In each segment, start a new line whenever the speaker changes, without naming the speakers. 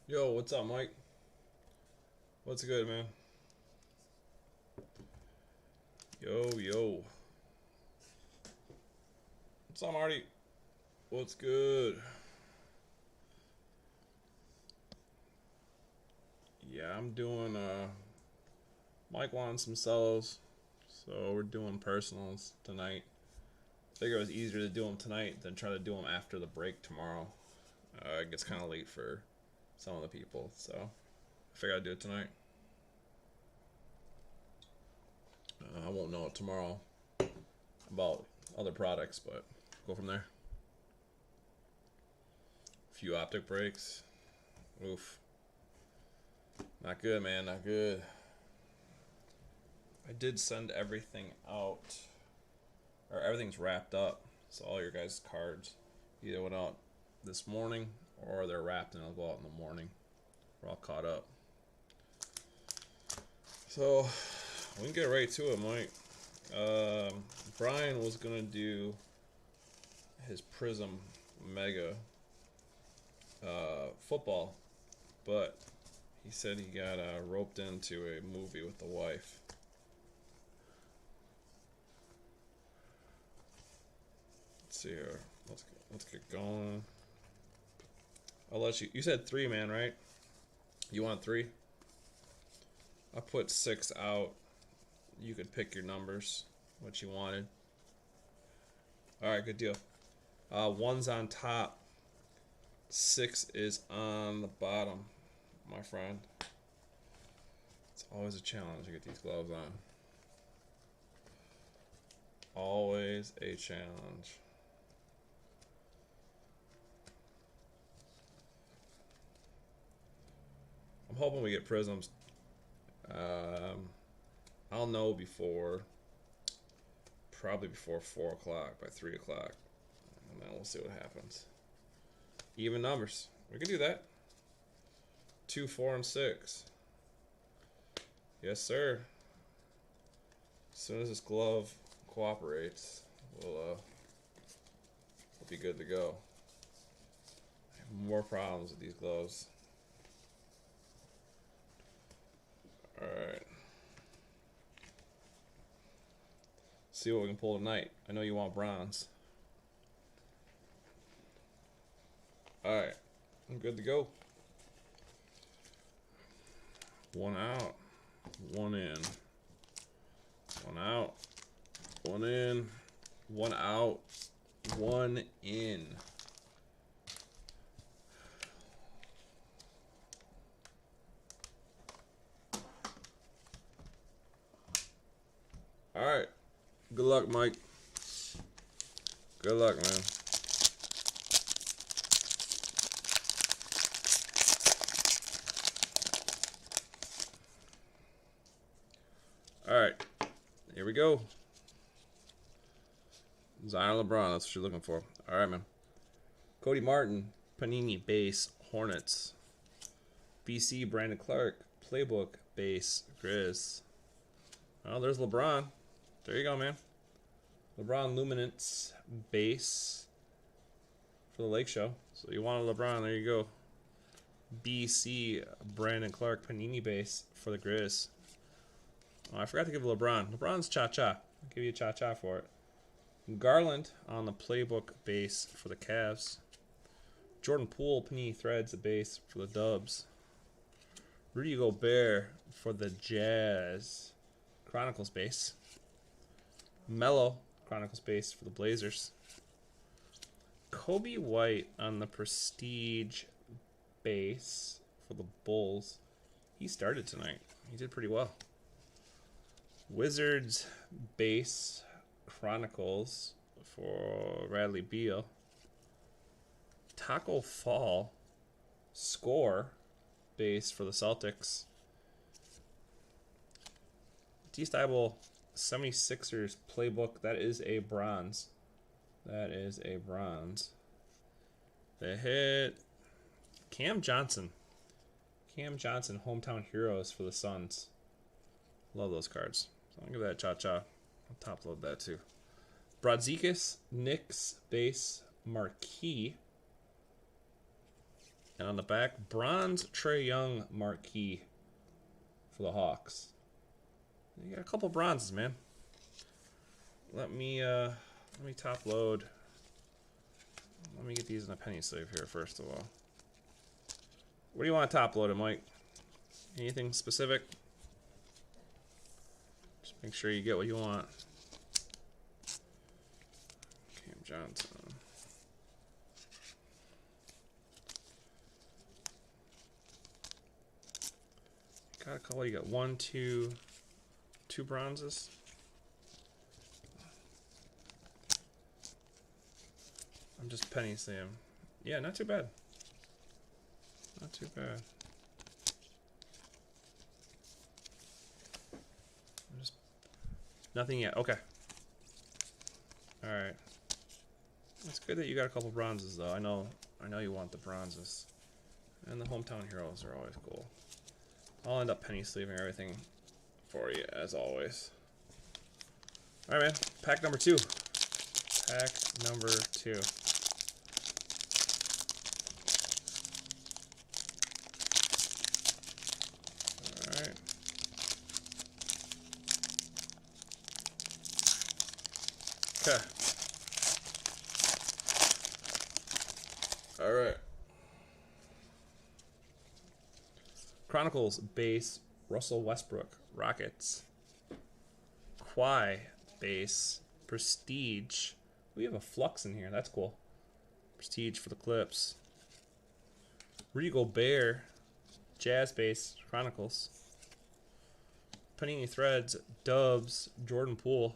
Yo, what's up, Mike? What's good, man? Yo, yo. What's up, Marty? What's good? Yeah, I'm doing Mike wants some solos, so we're doing personals tonight. Figure it was easier to do them tonight than try to do them after the break tomorrow. It gets kind of late for some of the people, so I figured I'd do it tonight. I won't know it tomorrow about other products, but go from there. A few optic breaks. Oof. Not good, man. Not good. I did send everything out, or everything's wrapped up. So all your guys' cards either went out this morning or they're wrapped and it'll go out in the morning. We're all caught up. So we can get right to it, Mike. Brian was gonna do his Prism Mega football, but he said he got roped into a movie with the wife. Let's see here. Let's get going. I'll let you. You said 3-man, right? You want 3? I put 6 out. You could pick your numbers, what you wanted. All right, good deal. 1's on top. 6 is on the bottom, my friend. It's always a challenge to get these gloves on. Always a challenge. I'm hoping we get prisms. I'll know probably before 4 o'clock, by 3 o'clock. And then we'll see what happens. Even numbers. We can do that. 2, 4, and 6. Yes, sir. As soon as this glove cooperates, we'll be good to go. I have more problems with these gloves. Alright. See what we can pull tonight. I know you want bronze. Alright. I'm good to go. 1 out. 1 in. 1 out. 1 in. 1 out. 1 in. Alright. Good luck, Mike. Good luck, man. Alright. Here we go. Zion LeBron, that's what you're looking for. Alright, man. Cody Martin, Panini base, Hornets. BC, Brandon Clark, Playbook base, Grizz. Oh, there's LeBron. There you go, man. LeBron Luminance base for the Lake Show. So you wanted LeBron, there you go. BC, Brandon Clark, Panini base for the Grizz. Oh, I forgot to give LeBron. LeBron's cha-cha. I'll give you a cha-cha for it. Garland on the Playbook base for the Cavs. Jordan Poole, Panini Threads, the base for the Dubs. Rudy Gobert for the Jazz. Chronicles base. Melo, Chronicles base for the Blazers. Kobe White on the Prestige base for the Bulls. He started tonight. He did pretty well. Wizards base Chronicles for Bradley Beal. Taco Fall score base for the Celtics. T-Stable 76ers playbook. That is a bronze. That is a bronze. They hit Cam Johnson. Cam Johnson, Hometown Heroes for the Suns. Love those cards. So I'll give that cha-cha. I'll top load that too. Brodzeikis, Knicks base marquee. And on the back, bronze Trae Young marquee for the Hawks. You got a couple bronzes, man. Let me top load. Let me get these in a penny sleeve here first of all. What do you want to top load it, Mike? Anything specific? Just make sure you get what you want. Cam Johnson. Got a couple. You got one, two bronzes. I'm just penny sleeving. Yeah, not too bad. Not too bad. Just nothing yet. Okay. All right. It's good that you got a couple bronzes, though. I know you want the bronzes, and the hometown heroes are always cool. I'll end up penny sleeving everything for you as always. All right, man. Pack number 2. Pack number 2. Okay. All right. Chronicles base Russell Westbrook Rockets. Kawhi base Prestige. We have a flux in here. That's cool. Prestige for the Clips. Rudy Gobert Jazz base Chronicles. Panini Threads Dubs Jordan Poole.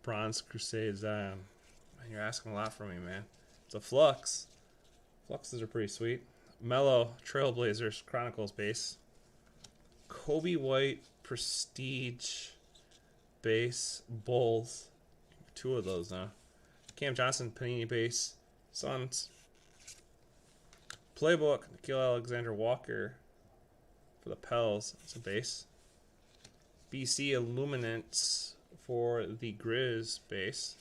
Bronze Crusade Zion. Man, you're asking a lot from me, man. It's a flux. Fluxes are pretty sweet. Mellow Trailblazers Chronicles base. Kobe White Prestige base Bulls. 2 of those now. Cam Johnson Panini base Suns. Playbook Nickeil Alexander Walker for the Pels. It's a base. BC Illuminants for the Grizz base.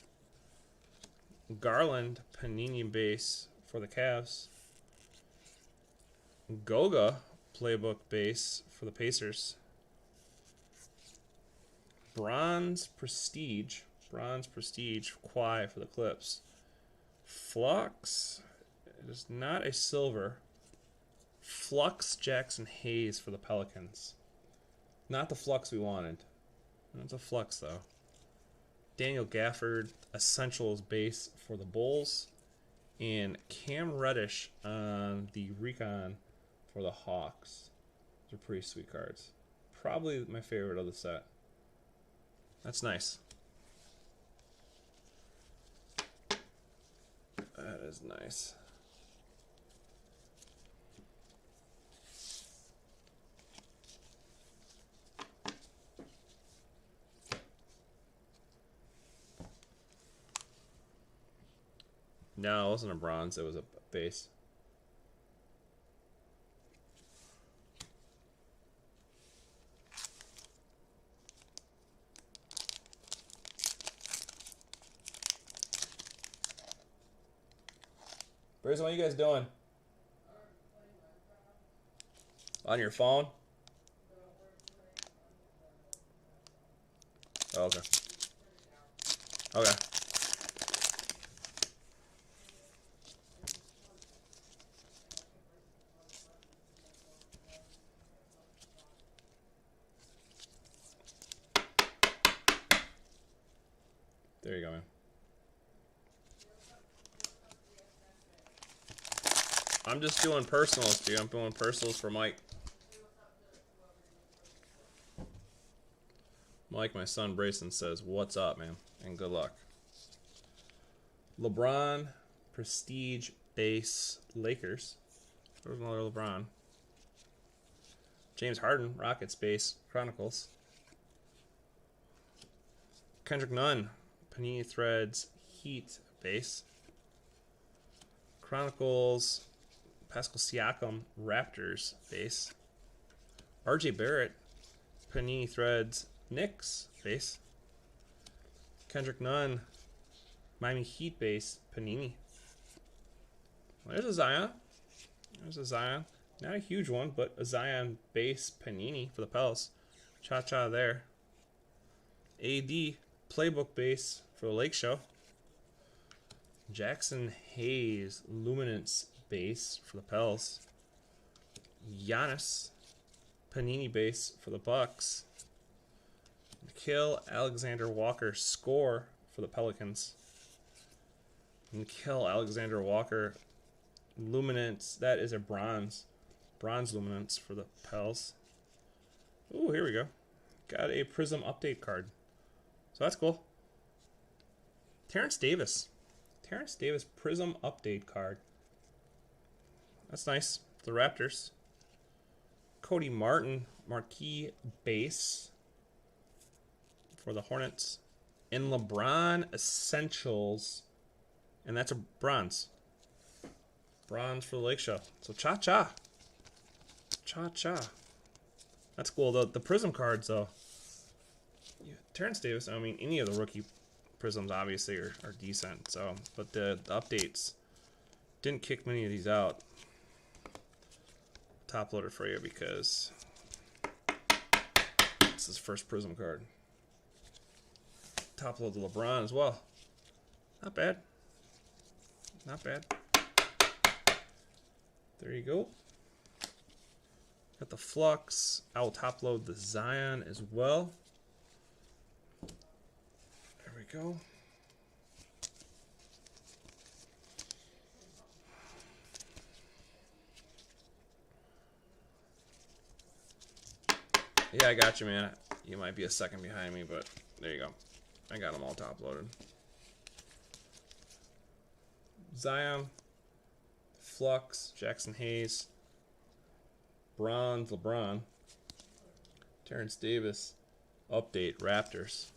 Garland Panini base for the Cavs. Goga Playbook base for the Pacers. Bronze Prestige Kawhi for the Clips. Flux, it is not a silver. Flux Jackson Hayes for the Pelicans. Not the flux we wanted. It's a flux though. Daniel Gafford Essentials base for the Bulls. And Cam Reddish on the Recon for the Hawks. Those are pretty sweet cards. Probably my favorite of the set. That's nice. That is nice. No, it wasn't a bronze. It was a base. Bryson, what are you guys doing? On your phone? Oh, okay. Okay. There you go, man. I'm just doing personals, dude. I'm doing personals for Mike. Mike, my son Brayson says, "What's up, man?" And good luck. LeBron, Prestige Base Lakers. There's another LeBron. James Harden, Rockets Base Chronicles. Kendrick Nunn, Panini Threads Heat Base. Chronicles, Pascal Siakam, Raptors Base. RJ Barrett, Panini Threads Knicks Base. Kendrick Nunn, Miami Heat Base Panini. There's a Zion. There's a Zion. Not a huge one, but a Zion base Panini for the Pels. Cha-cha there. AD playbook base for the Lake Show. Jackson Hayes Luminance base for the Pels. Giannis Panini base for the Bucks. Nickeil Alexander Walker score for the Pelicans. Nickeil Alexander Walker Luminance. That is a bronze. Bronze Luminance for the Pels. Ooh, here we go. Got a Prism update card. So that's cool. Terrence Davis. Terrence Davis Prism update card. That's nice. The Raptors. Cody Martin marquee base for the Hornets. And LeBron Essentials. And that's a bronze. Bronze for the Lake Show. So cha-cha. Cha-cha. That's cool. The Prism cards, though. Yeah, Terrence Davis, I mean, any of the rookie Prisms, obviously, are decent. So, but the updates didn't kick many of these out. Top loader for you because it's his first Prism card. Top load the LeBron as well. Not bad. Not bad. There you go. Got the Flux. I'll top load the Zion as well. There we go. Yeah, I got you, man. You might be a second behind me, but there you go. I got them all top loaded. Zion, Flux, Jackson Hayes, Bronze, LeBron, Terrence Davis, update, Raptors.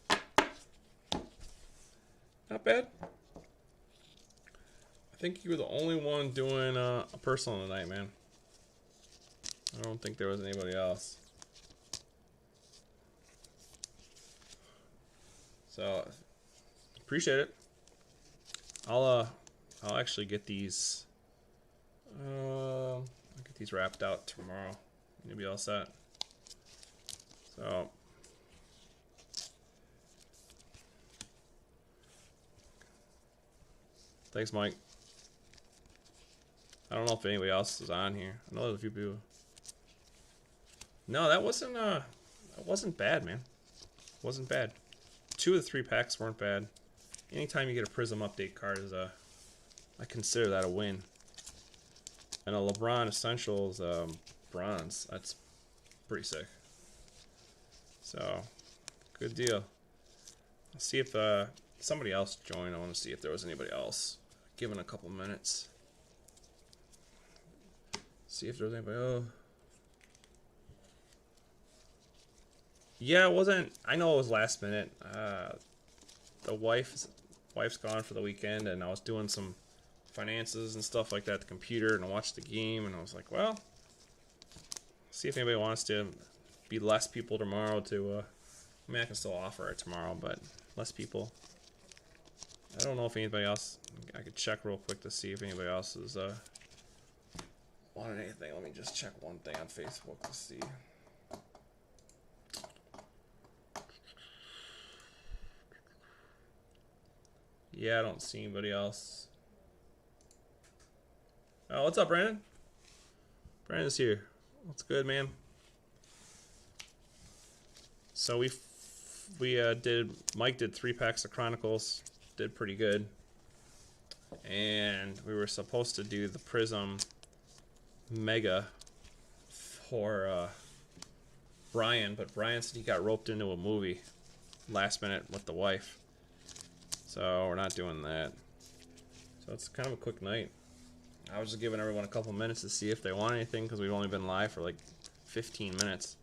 Not bad. I think you were the only one doing a personal tonight, man. I don't think there was anybody else. So, appreciate it. I'll actually get these. I'll get these wrapped out tomorrow. Maybe all set. So, thanks, Mike. I don't know if anybody else is on here. I know there's a few people. No, that wasn't bad, man. Wasn't bad. 2 of the 3 packs weren't bad. Anytime you get a Prism update card is I consider that a win. And a LeBron Essentials bronze. That's pretty sick. So, good deal. I'll see if somebody else joined. I want to see if there was anybody else. Give it a couple minutes. See if there was anybody else. Yeah, it wasn't. I know it was last minute. The wife's gone for the weekend, and I was doing some finances and stuff like that at the computer, and I watched the game, and I was like, well, see if anybody wants to be less people tomorrow to, I mean, I can still offer it tomorrow, but less people. I don't know if anybody else, I could check real quick to see if anybody else is, wanted anything. Let me just check one thing on Facebook to see. Yeah, I don't see anybody else. Oh, what's up, Brandon? Brandon's here. What's good, man? So Mike did 3 packs of Chronicles. Did pretty good. And we were supposed to do the Prism Mega for Brian, but Brian said he got roped into a movie last minute with the wife. So we're not doing that. So it's kind of a quick night. I was just giving everyone a couple minutes to see if they want anything because we've only been live for like 15 minutes.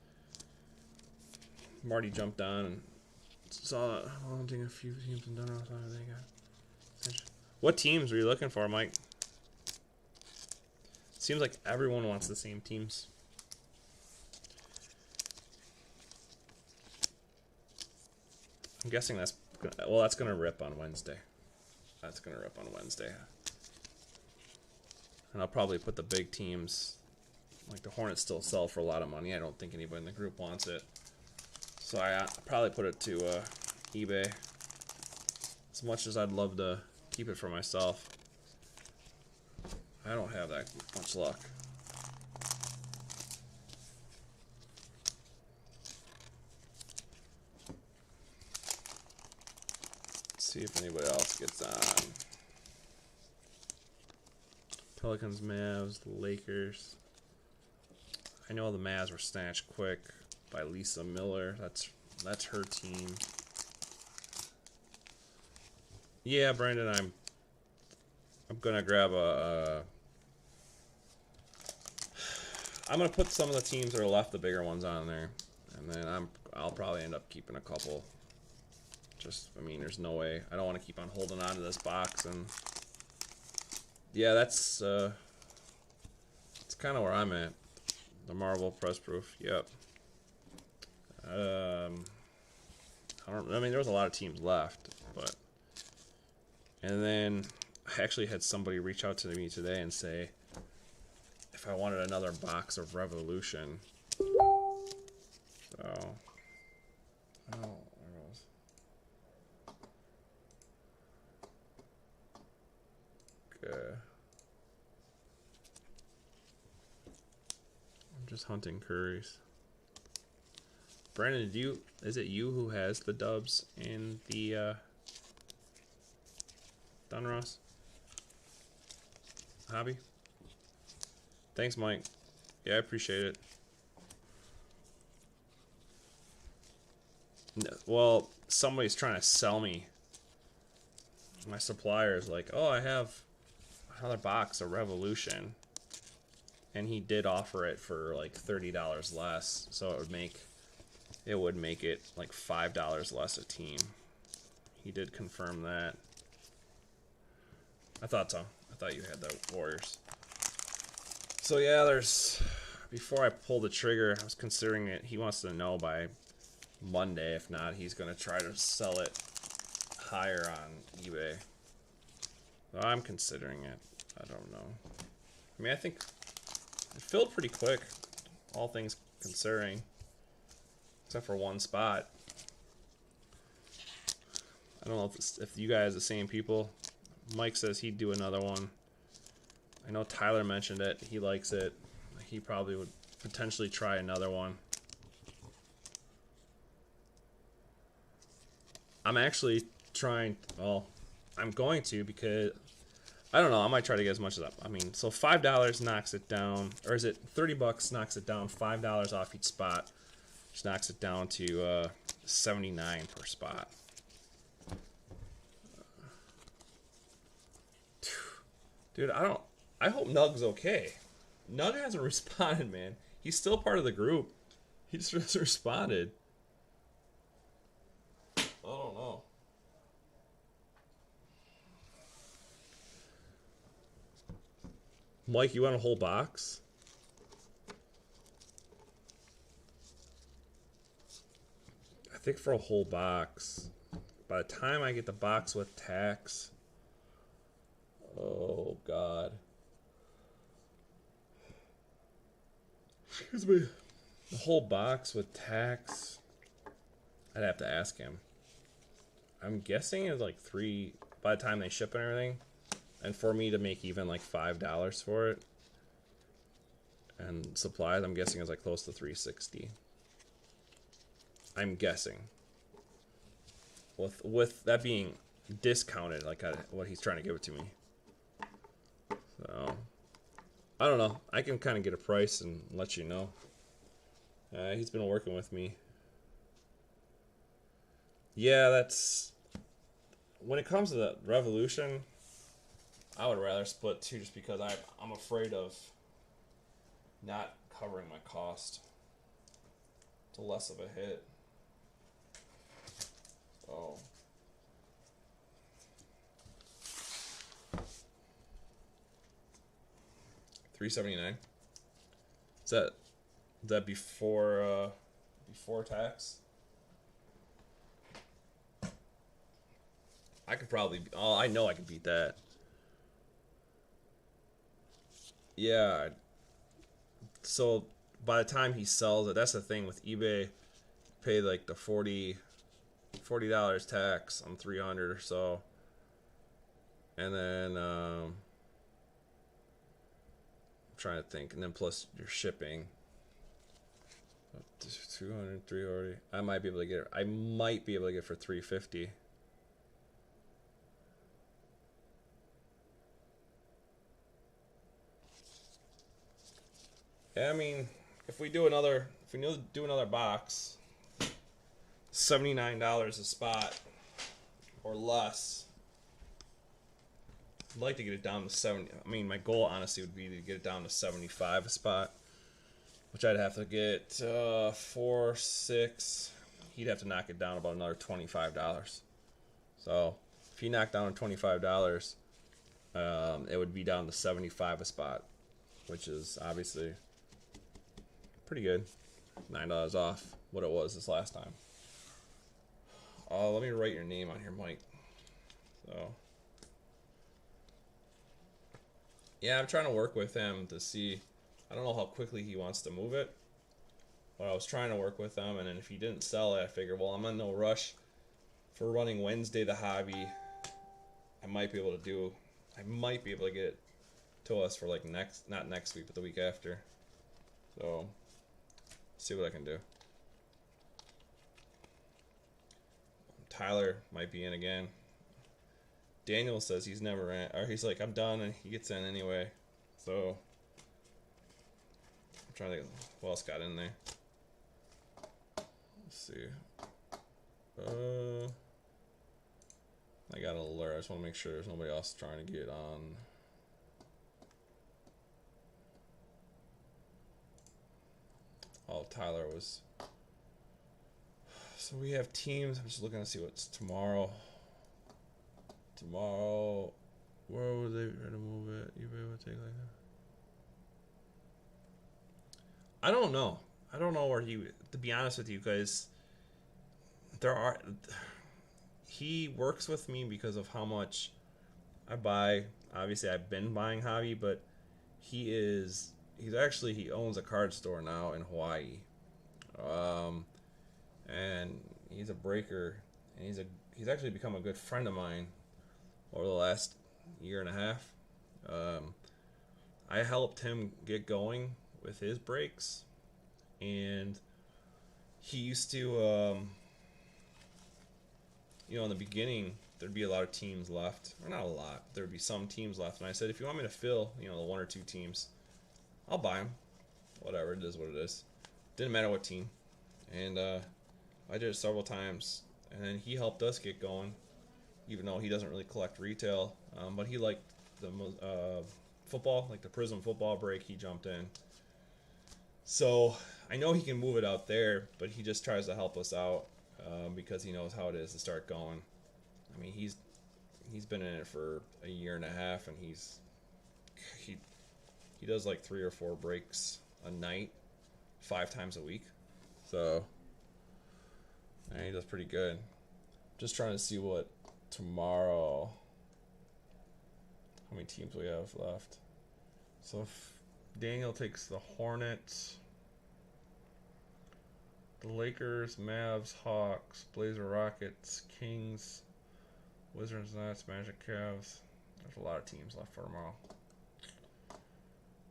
Marty jumped on and saw that I don't think a few teams have done it. What teams were you looking for, Mike? Seems like everyone wants the same teams. I'm guessing that's gonna rip on Wednesday. That's gonna rip on Wednesday. And I'll probably put the big teams, like the Hornets still sell for a lot of money. I don't think anybody in the group wants it. So I'll probably put it to eBay. As much as I'd love to keep it for myself, I don't have that much luck. Let's see if anybody else gets on. Pelicans, Mavs, Lakers. I know the Mavs were snatched quick by Lisa Miller. That's her team. Yeah, Brandon, I'm gonna grab I'm gonna put some of the teams that are left, the bigger ones, on there, and then I'll probably end up keeping a couple. Just, I mean, there's no way. I don't want to keep on holding on to this box, and yeah, that's kind of where I'm at. The Marvel press proof, yep. I mean, there was a lot of teams left, but, and then I actually had somebody reach out to me today and say if I wanted another box of Revolution. So, oh, there it was. Okay. I'm just hunting Currys. Brandon, is it you who has the dubs in the Donruss hobby? Thanks, Mike. Yeah, I appreciate it. No, well, somebody's trying to sell me. My supplier is like, oh, I have another box of Revolution. And he did offer it for like $30 less, so it would make it like $5 less a team. He did confirm that. I thought so. I thought you had the Warriors. So yeah, before I pull the trigger, I was considering it. He wants to know by Monday. If not, he's going to try to sell it higher on eBay. Well, I'm considering it. I don't know. I mean, I think it filled pretty quick, all things considering, except for one spot. I don't know if you guys are the same people. Mike says he'd do another one. I know Tyler mentioned it. He likes it. He probably would potentially try another one. I'm actually trying, well, I'm going to, because I don't know, I might try to get as much as that. I mean, so $5 knocks it down, or is it $30 knocks it down, $5 off each spot, which knocks it down to $79 per spot. Dude, I hope Nug's okay. Nug hasn't responded, man. He's still part of the group. He just hasn't responded. I don't know. Mike, you want a whole box? I think for a whole box, by the time I get the box with tax, oh God. Excuse me. The whole box with tax, I'd have to ask him. I'm guessing it's like $3 by the time they ship and everything. And for me to make even like $5 for it, and supplies, I'm guessing it's like close to $3.60. I'm guessing. With that being discounted, like what he's trying to give it to me. So I don't know. I can kind of get a price and let you know. He's been working with me. Yeah, that's when it comes to the Revolution. I would rather split too, just because I'm afraid of not covering my cost. It's less of a hit. So $3.79. Is that before tax? I could probably. Oh, I know I could beat that. Yeah. So by the time he sells it, that's the thing with eBay. Pay like the $40 tax on 300 or so, and then I'm trying to think, and then plus your shipping. 200, 340. I might be able to get it. I might be able to get it for 350. Yeah, I mean, if we do another box, $79 a spot or less. I'd like to get it down to 70. I mean, my goal honestly would be to get it down to 75 a spot, which I'd have to get 4, 6. He'd have to knock it down about another $25. So if he knocked down $25, it would be down to 75 a spot, which is obviously pretty good. $9 off what it was this last time. Let me write your name on here, Mike. So yeah, I'm trying to work with him to see. I don't know how quickly he wants to move it, but I was trying to work with him, and then if he didn't sell it, I figured, well, I'm in no rush for running Wednesday the hobby. I might be able to get it to us for like not next week, but the week after. So, see what I can do. Tyler might be in again. Daniel says he's never in, or he's like, I'm done, and he gets in anyway. So, I'm trying to think who else got in there. Let's see. I got an alert. I just want to make sure there's nobody else trying to get on. Oh, Tyler was. So we have teams. I'm just looking to see what's tomorrow. Tomorrow, where would they try to move it? eBay would take like that. I don't know. I don't know where he. To be honest with you guys, he works with me because of how much I buy. Obviously, I've been buying hobby, but he owns a card store now in Hawaii, and he's a breaker, and he's actually become a good friend of mine over the last year and a half. I helped him get going with his breaks, and he used to, in the beginning, there'd be a lot of teams left, or not a lot. There'd be some teams left, and I said, if you want me to fill, the 1 or 2 teams, I'll buy them. Whatever, it is what it is. Didn't matter what team, and I did it several times, and then he helped us get going. Even though he doesn't really collect retail, but he liked the football, like the Prism football break, he jumped in. So I know he can move it out there, but he just tries to help us out because he knows how it is to start going. I mean, he's been in it for a year and a half, and he does like 3 or 4 breaks a night, 5 times a week. So he does pretty good. Just trying to see what tomorrow, how many teams we have left. So if Daniel takes the Hornets, the Lakers, Mavs, Hawks, Blazer, Rockets, Kings, Wizards, Nets, Magic, Cavs. There's a lot of teams left for tomorrow.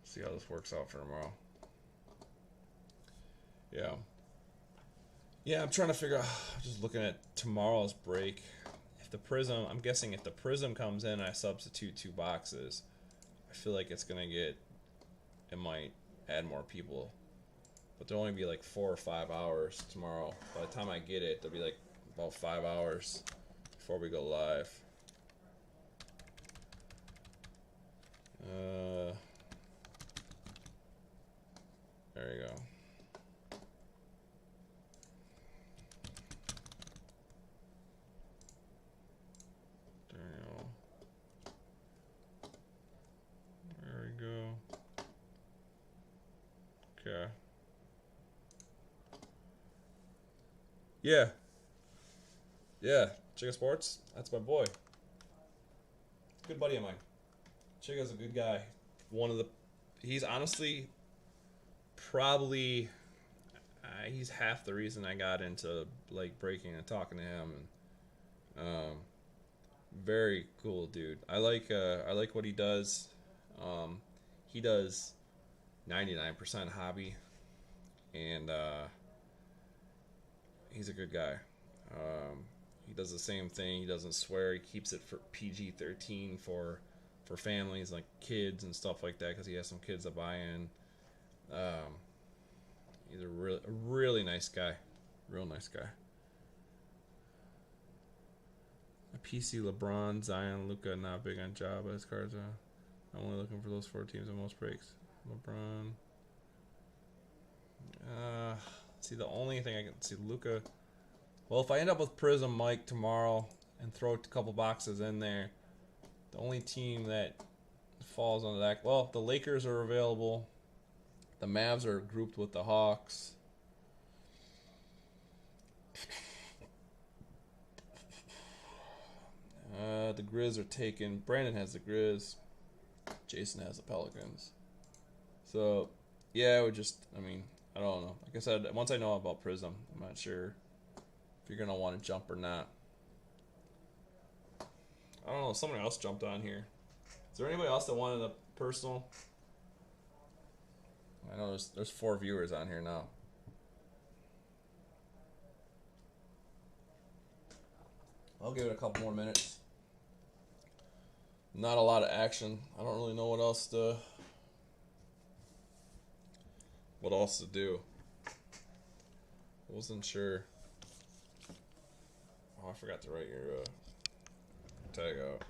See how this works out for tomorrow. Yeah, I'm trying to figure out, just looking at tomorrow's break. I'm guessing if the Prism comes in and I substitute 2 boxes, I feel like it might add more people. But there'll only be like 4 or 5 hours tomorrow. By the time I get it, there'll be like about 5 hours before we go live. There you go. Okay. Yeah. Chica Sports. That's my boy. Good buddy of mine. Chica's a good guy. One of the he's honestly probably he's half the reason I got into like breaking and talking to him. And very cool dude. I like what he does. He does 99% hobby, and he's a good guy. He does the same thing. He doesn't swear. He keeps it for PG-13 for families like kids and stuff like that because he has some kids that buy in. Um, he's a really nice guy, real nice guy. A PC, LeBron, Zion, Luca, not big on job as cards. I'm only looking for those 4 teams in most breaks. LeBron. See, the only thing I can see, Luca. Well, if I end up with Prism Mike tomorrow and throw a couple boxes in there, the only team that falls on that, well, the Lakers are available. The Mavs are grouped with the Hawks. The Grizz are taken. Brandon has the Grizz. Jason has the Pelicans. So, yeah, I don't know. Like I said, once I know about Prism, I'm not sure if you're going to want to jump or not. I don't know. Someone else jumped on here. Is there anybody else that wanted a personal? I know there's 4 viewers on here now. I'll give it a couple more minutes. Not a lot of action. I don't really know what else to do. I wasn't sure. Oh, I forgot to write your tag out.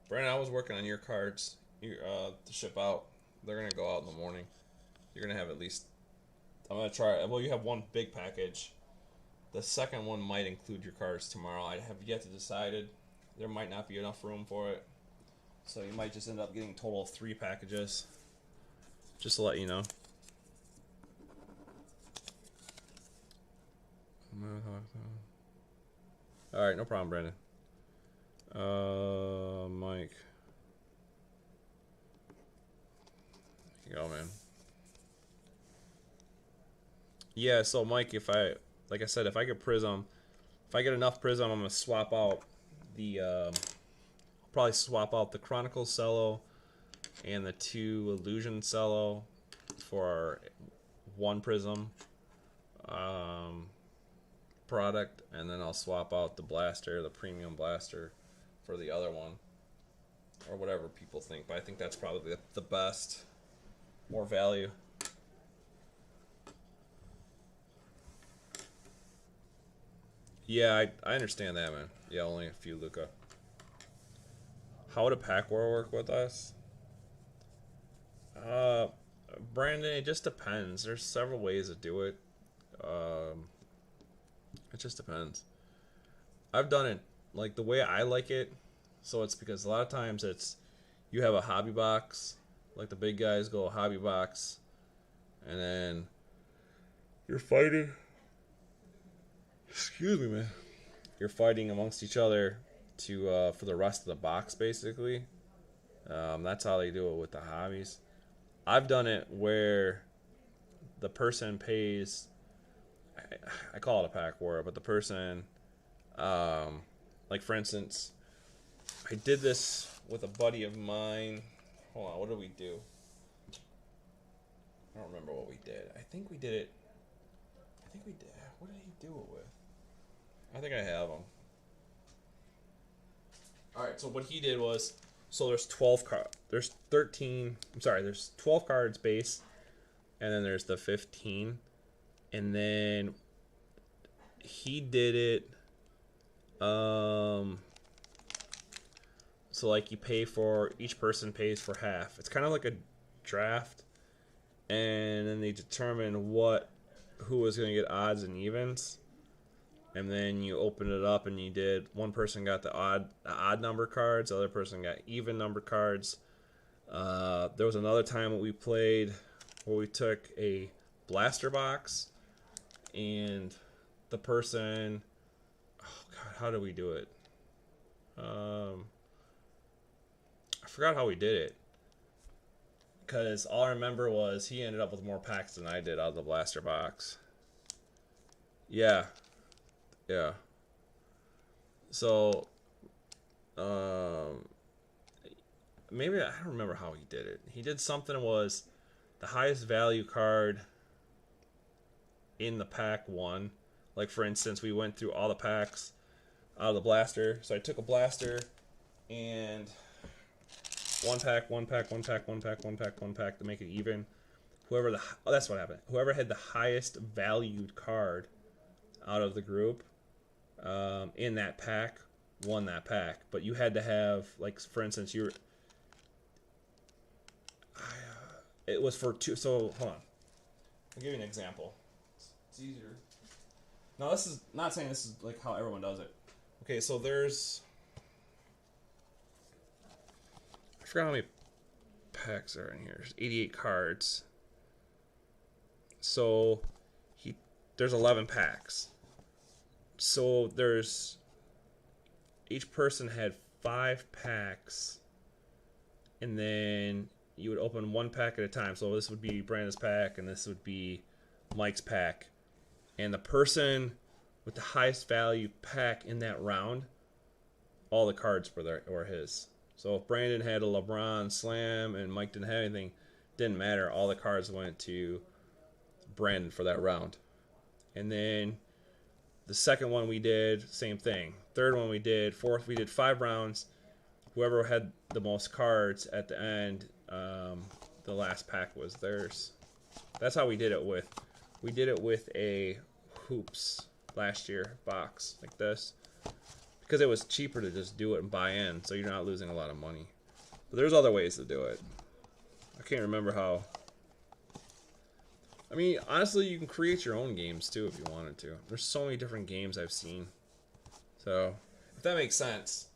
Brandon, I was working on your cards to ship out. They're gonna go out in the morning. You're gonna have at least. I'm gonna try. Well, you have one big package. The second one might include your cards tomorrow. I have yet to decide it. There might not be enough room for it. So you might just end up getting a total of 3 packages. Just to let you know. Alright, no problem, Brandon. Mike. Here you go, man. Yeah, so Mike, like I said, if I get Prism, if I get enough Prism, I'm gonna swap out the probably swap out the Chronicle Cello and the 2 Illusion Cello for 1 Prism product, and then I'll swap out the Blaster, the Premium Blaster, for the other one, or whatever people think. But I think that's probably the best, more value. Yeah, I understand that, man. Yeah, only a few Luca. How would a pack war work with us? Brandon, it just depends. There's several ways to do it. It just depends. I've done it like the way I like it. So it's because a lot of times it's you have a hobby box, like the big guys go a hobby box, and then you're fighting. Excuse me, man. You're fighting amongst each other to for the rest of the box, basically. That's how they do it with the hobbies. I've done it where the person pays. I call it a pack war, but the person, like for instance, I did this with a buddy of mine. Hold on, what did we do? I don't remember what we did. I think we did it. What did he do it with? I think I have them. Alright, so what he did was, so there's 12 cards. There's 13. I'm sorry, there's 12 cards base, and then there's the 15. And then he did it. So like each person pays for half. It's kind of like a draft, and then they determine who was going to get odds and evens, and then you open it up and you did one person got the odd number cards, the other person got even number cards. There was another time that we played where we took a blaster box, and the person, oh god, how do we do it? forgot how we did it. Because all I remember was he ended up with more packs than I did out of the blaster box. Yeah. Yeah. So, maybe, I don't remember how he did it. He did something was the highest value card in the pack won. Like, for instance, we went through all the packs out of the blaster. So I took a blaster and one pack to make it even. That's what happened. Whoever had the highest valued card out of the group in that pack won that pack. But you had to have, like, for instance, it was for two. So hold on, I'll give you an example. It's easier. Now, this is not saying this is like how everyone does it. Okay, so there's, I forgot how many packs are in here. There's 88 cards. So there's 11 packs. So there's, each person had 5 packs, and then you would open 1 pack at a time. So this would be Brandon's pack, and this would be Mike's pack. And the person with the highest value pack in that round, all the cards were his. So if Brandon had a LeBron Slam and Mike didn't have anything, didn't matter. All the cards went to Brandon for that round. And then the second one we did, same thing. Third one we did. Fourth, we did 5 rounds. Whoever had the most cards at the end, the last pack was theirs. That's how we did it with. We did it with a Hoops last year box like this, because it was cheaper to just do it and buy in, so you're not losing a lot of money. But there's other ways to do it. I can't remember how. I mean, honestly, you can create your own games too if you wanted to. There's so many different games I've seen. So, if that makes sense.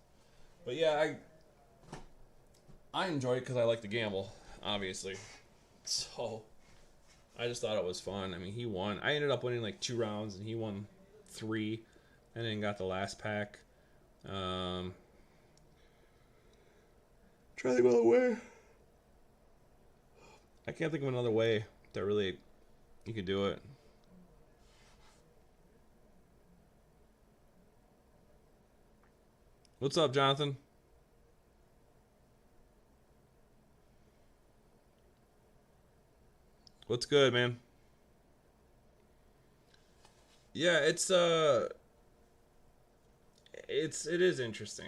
But yeah, I enjoy it because I like to gamble, obviously. So, I just thought it was fun. I mean, he won. I ended up winning like 2 rounds, and he won 3, and then got the last pack. Try to think of another way. I can't think of another way that really you could do it. What's up, Jonathan? What's good, man? Yeah, it is interesting.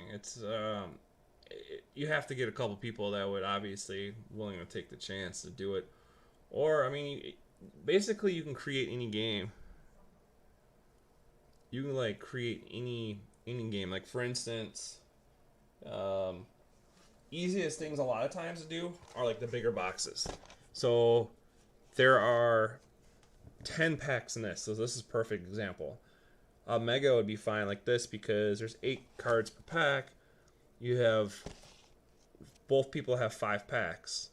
You have to get a couple people that would obviously willing to take the chance to do it. Or, I mean, basically you can create any game. You can like create any game. Like, for instance, easiest things a lot of times to do are like the bigger boxes. So there are 10 packs in this, so this is a perfect example. A mega would be fine like this because there's 8 cards per pack. You have, both people have 5 packs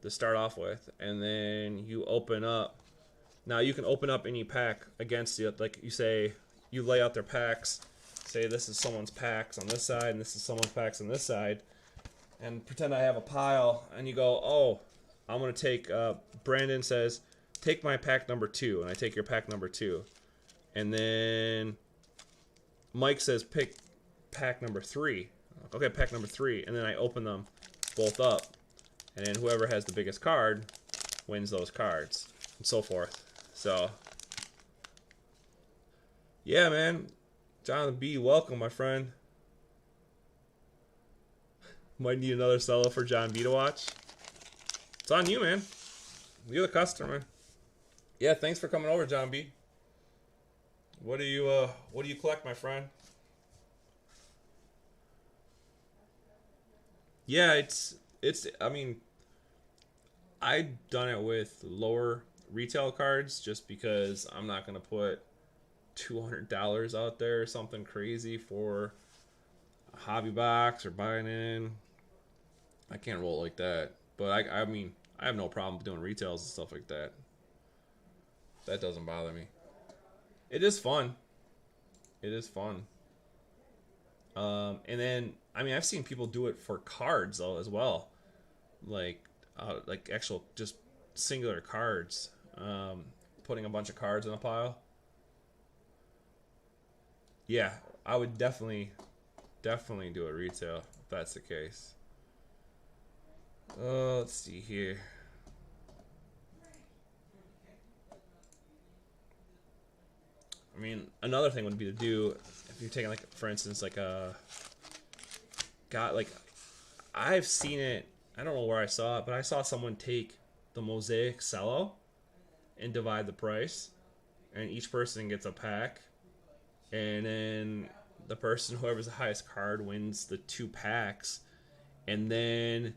to start off with, and then you open up. Now you can open up any pack against you. Like, you say, you lay out their packs. Say this is someone's packs on this side, and this is someone's packs on this side, and pretend I have a pile, and you go, oh, I'm gonna take. Brandon says, take my pack number 2, and I take your pack number 2. And then Mike says, pick pack number 3. Okay, pack number 3. And then I open them both up. And then whoever has the biggest card wins those cards. And so forth. So, yeah, man. Jonathan B., welcome, my friend. Might need another solo for John B. to watch. It's on you, man. You're the customer. Yeah, thanks for coming over, John B. What do you collect, my friend? Yeah, it's I mean, I've done it with lower retail cards just because I'm not gonna put $200 out there or something crazy for a hobby box or buying in. I can't roll like that. But I mean, I have no problem doing retails and stuff like that. That doesn't bother me. It is fun. It is fun. And then I mean, I've seen people do it for cards though as well, like actual just singular cards. Putting a bunch of cards in a pile. Yeah, I would definitely do it retail if that's the case. Let's see here. I mean, another thing would be to do if you're taking like, for instance, like a got like I've seen it. I don't know where I saw it, but I saw someone take the Mosaic Cello and divide the price, and each person gets a pack, and then the person whoever's the highest card wins the 2 packs, and then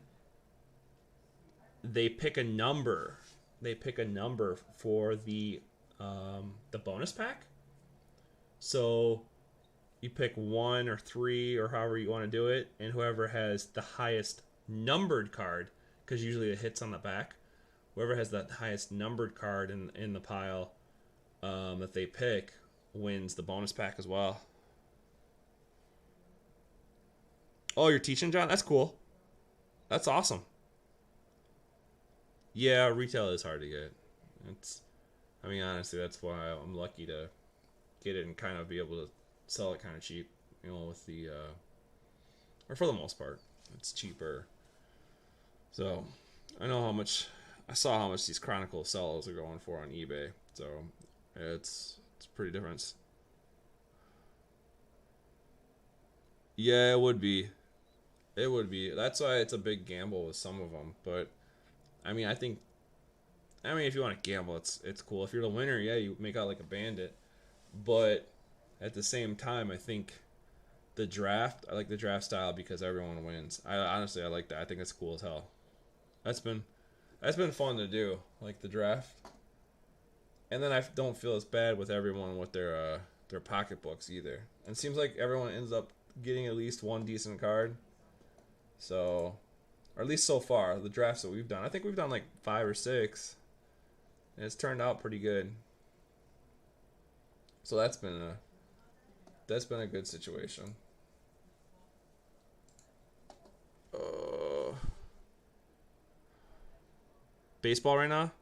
they pick a number. They pick a number for the bonus pack. So you pick 1 or 3 or however you want to do it, and whoever has the highest numbered card, because usually it hits on the back, whoever has the highest numbered card in the pile that they pick wins the bonus pack as well. Oh, you're teaching, John? That's cool. That's awesome. Yeah, retail is hard to get. It's, I mean, honestly, that's why I'm lucky to get it and kind of be able to sell it kind of cheap, with the, or for the most part, it's cheaper. So, I saw how much these Chronicle cellos are going for on eBay. So, it's pretty different. Yeah, it would be. It would be. That's why it's a big gamble with some of them. But I mean, if you want to gamble, it's cool. If you're the winner, yeah, you make out like a bandit. But at the same time, I think I like the draft style because everyone wins. I like that. I think it's cool as hell. That's been fun to do, like the draft. And then I don't feel as bad with everyone with their pocketbooks either. And it seems like everyone ends up getting at least one decent card. So, or at least so far, the drafts that we've done. I think we've done like 5 or 6. And it's turned out pretty good. So that's been a good situation. Baseball right now?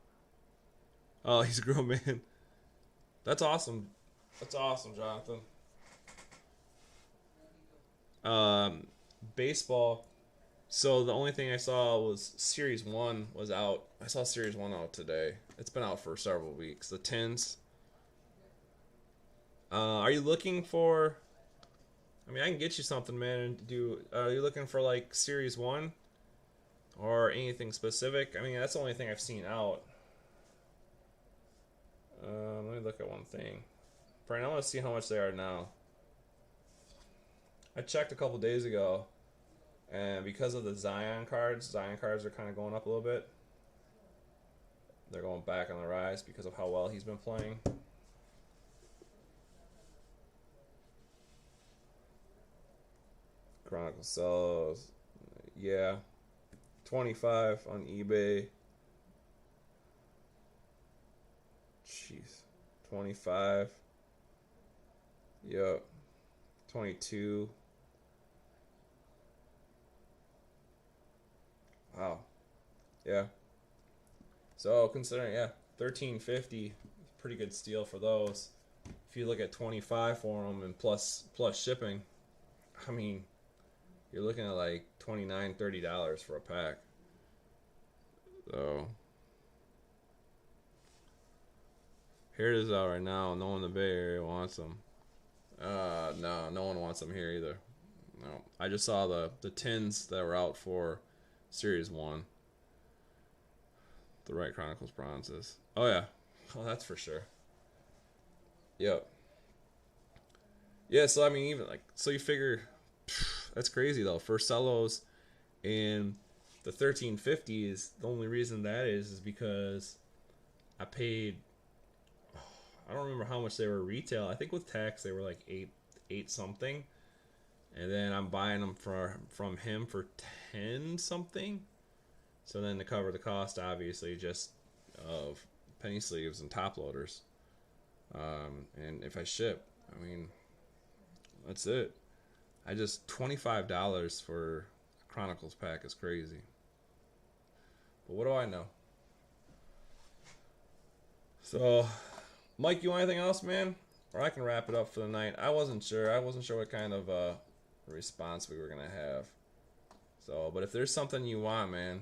Oh, he's a grown man. That's awesome. That's awesome, Jonathan. Baseball. So the only thing I saw was Series 1 was out. I saw Series 1 out today. It's been out for several weeks. The Tins. Are you looking for... I mean, I can get you something, man. Are you looking for like Series 1? Or anything specific? I mean, that's the only thing I've seen out. Let me look at one thing. Brian, I want to see how much they are now. I checked a couple days ago, and because of the Zion cards are kind of going up a little bit. They're going back on the rise because of how well he's been playing. Chronicle sells, yeah, 25 on eBay. Jeez, 25. Yep, 22. Wow. Yeah. So considering, yeah, 13.50, pretty good steal for those. If you look at 25 for them and plus shipping, I mean, you're looking at like $29-$30 for a pack. So here it is out right now. No one in the Bay Area wants them. No one wants them here either. No, I just saw the tins that were out for Series 1. The Right Chronicles bronzes. Oh yeah, oh that's for sure. Yep. Yeah, so I mean, even like, so you figure that's crazy though. For cellos and the 1350 is the only reason that is because I paid. I don't remember how much they were retail. I think with tax they were like eight something, and then I'm buying them from him for 10 something. So then to cover the cost, obviously, just of penny sleeves and top loaders. And if I ship, I mean, that's it. I just $25 for a Chronicles pack is crazy. But what do I know? So, Mike, you want anything else, man? Or I can wrap it up for the night. I wasn't sure. I wasn't sure what kind of response we were gonna have. So, but if there's something you want, man.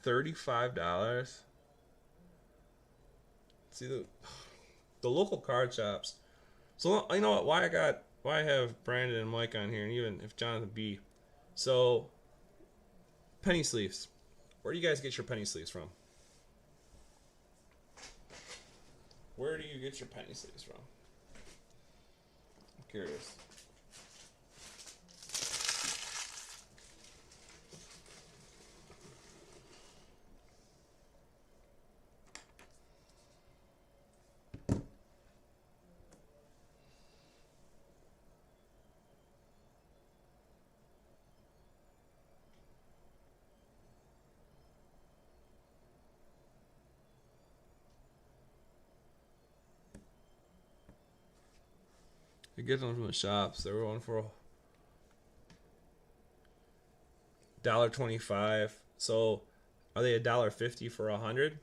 $35. See the local card shops. So you know what? Why I have Brandon and Mike on here, and even if Jonathan B. So penny sleeves. Where do you guys get your penny sleeves from? Where do you get your penny sleeves from? I'm curious. You get them from the shops. They were on for $1.25. So are they $1.50 for 100?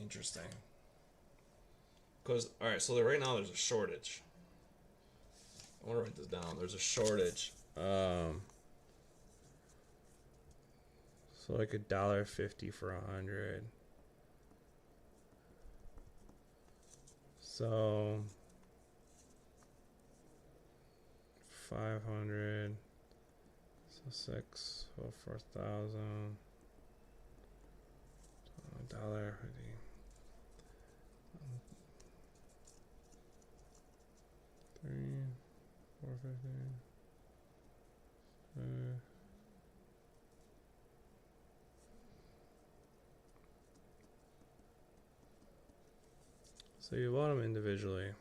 Interesting. Because, alright, so right now there's a shortage. I want to write this down. There's a shortage. So like $1.50 for 100. So 500. So 6. So 4,000. $1.50. 3, 450. So you bought them individually.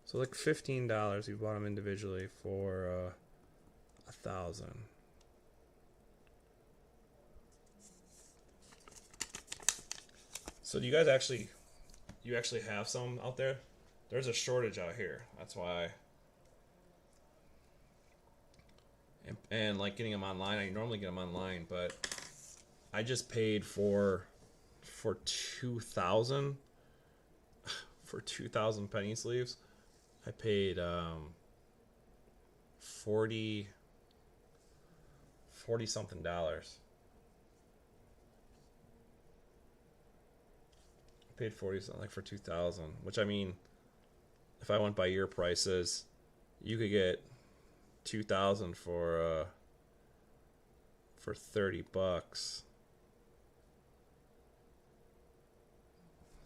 So like $15 you bought them individually for 1,000. So do you guys actually have some out there? There's a shortage out here. That's why. And like getting them online, I normally get them online, but I just paid for 2,000 for 2,000 penny sleeves. I paid 40 something dollars. I paid 40 something like for 2,000, which I mean, if I went by your prices, you could get 2,000 for $30.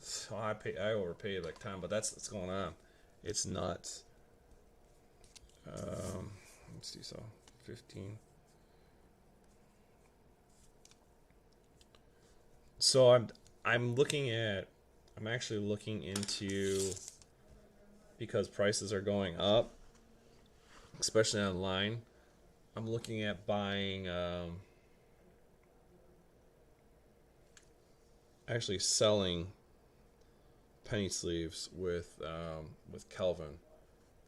So I overpaid like 10, but that's what's going on. It's nuts. Let's see, so 15. So I'm actually looking into, because prices are going up, especially online. I'm looking at buying, actually selling penny sleeves with Kelvin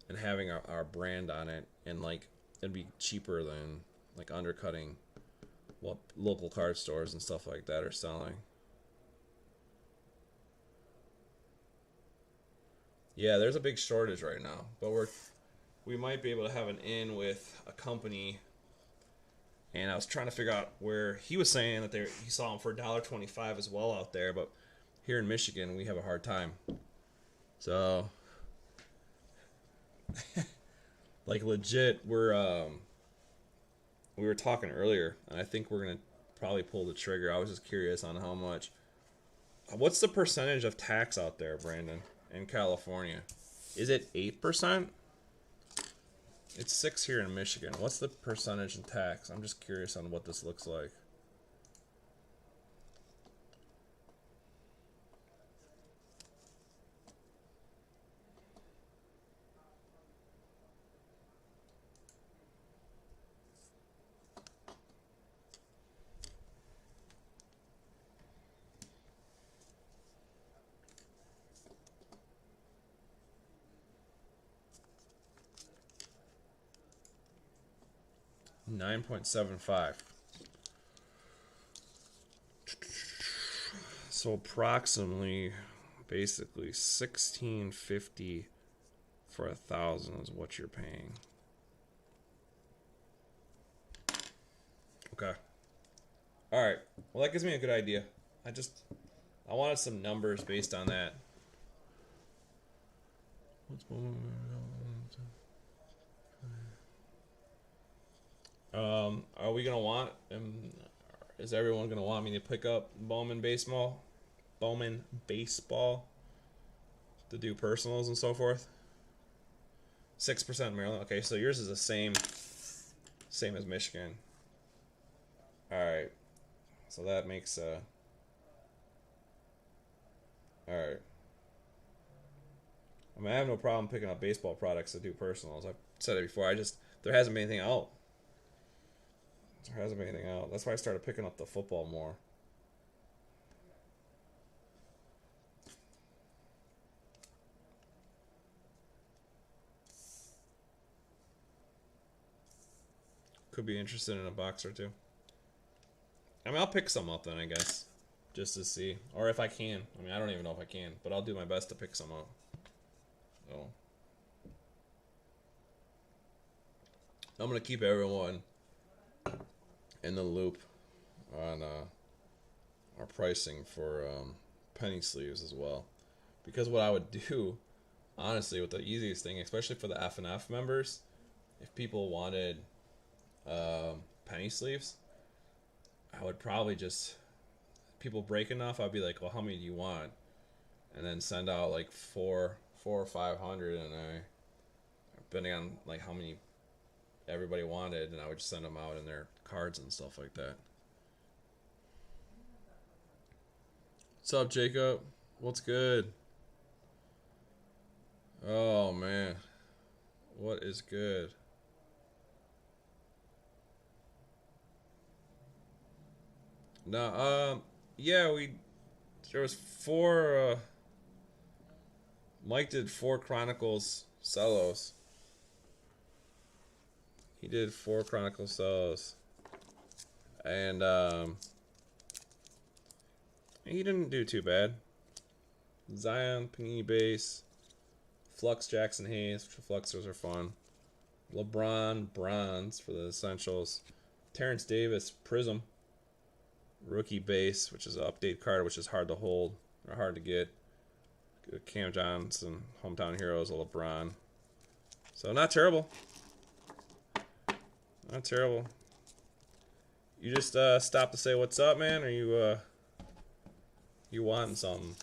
and having our brand on it, and like it'd be cheaper than like undercutting what local card stores and stuff like that are selling. Yeah, there's a big shortage right now, but we might be able to have an in with a company. And I was trying to figure out where he was saying that he saw them for $1.25 as well out there, but here in Michigan we have a hard time. So, like legit, we were talking earlier, and I think we're gonna probably pull the trigger. I was just curious on how much. What's the percentage of tax out there, Brandon, in California? Is it 8%? It's 6 here in Michigan. What's the percentage in tax? I'm just curious on what this looks like. 9.75. So approximately, basically, $16.50 for 1,000 is what you're paying. Okay. All right. Well, that gives me a good idea. I wanted some numbers based on that. Are we gonna want? Is everyone gonna want me to pick up Bowman baseball? Bowman baseball to do personals and so forth. 6% Maryland. Okay, so yours is the same as Michigan. All right. So that makes all right. I mean, I have no problem picking up baseball products to do personals. I've said it before. There hasn't been anything out. That's why I started picking up the football more. Could be interested in a box or two. I mean, I'll pick some up then, I guess, just to see, or if I can. I mean, I don't even know if I can, but I'll do my best to pick some up. So I'm gonna keep everyone in the loop on our pricing for penny sleeves as well, because what I would do, honestly, with the easiest thing, especially for the F&F members, if people wanted penny sleeves, I would probably just, people break enough, I'd be like, well, how many do you want? And then send out like four or 500, and depending on like how many everybody wanted, and I would just send them out in their cards and stuff like that. What's up, Jacob? What's good? Oh man, what is good? No, yeah, there was 4. Mike did 4 Chronicles Cellos. He did 4 Chronicles Cellos, and he didn't do too bad. Zion Panini base, Flux Jackson Hayes, Fluxers are fun. LeBron bronze for the essentials. Terrence Davis Prism rookie base, which is an update card, which is hard to hold or hard to get. Cam Johnson, Hometown Heroes, a LeBron. So not terrible. Not terrible. You just stop to say what's up, man, or you wanting something?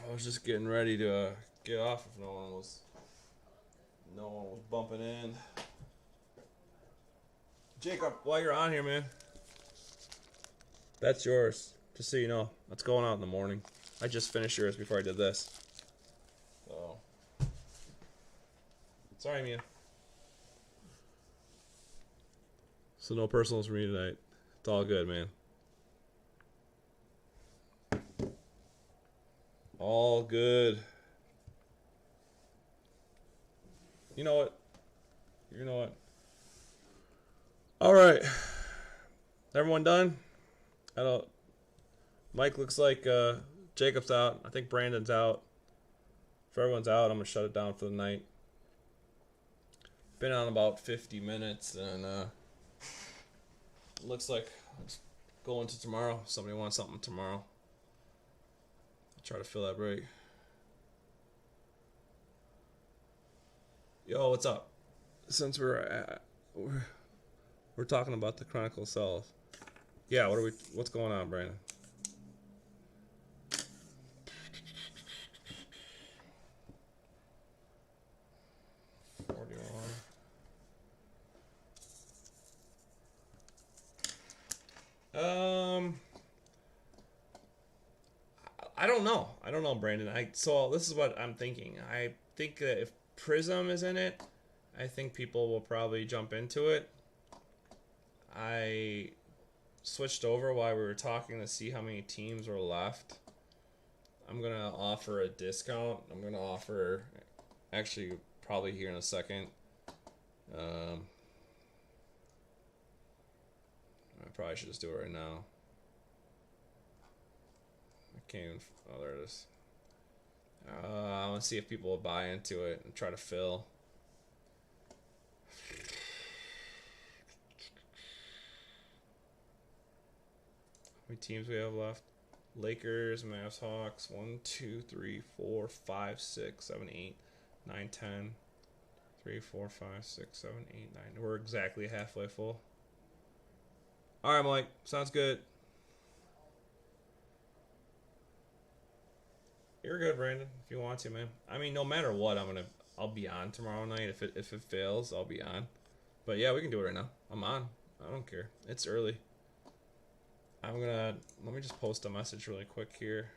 I was just getting ready to get off if no one was bumping in. Jacob, while you're on here, man, that's yours. Just so you know, that's going out in the morning. I just finished yours before I did this. So, sorry, Mia. So no personals for me tonight. It's all good, man. All good. You know what? All right. Everyone done? Mike looks like Jacob's out. I think Brandon's out. If everyone's out, I'm gonna shut it down for the night. Been on about 50 minutes, and looks like let's go into tomorrow. Somebody wants something tomorrow. I'll try to fill that break. Yo, what's up? Since we're talking about the Chronicle cells. Yeah, what's going on, Brandon? I don't know, Brandon. So this is what I'm thinking. I think that if Prism is in it, I think people will probably jump into it. I switched over while we were talking to see how many teams were left. I'm gonna offer a discount. I'm gonna offer, actually, probably here in a second. I probably should just do it right now. I can't even. Oh, there it is. I want to see if people will buy into it and try to fill. How many teams we have left? Lakers, Mavs, Hawks. 1, 2, 3, 4, 5, 6, 7, 8, 9, 10. 3, 4, 5, 6, 7, 8, 9. We're exactly halfway full. All right, Mike. Sounds good. You're good, Brandon. If you want to, man. I mean, no matter what, I'll be on tomorrow night. If it fails, I'll be on. But yeah, we can do it right now. I'm on. I don't care. It's early. Let me just post a message really quick here.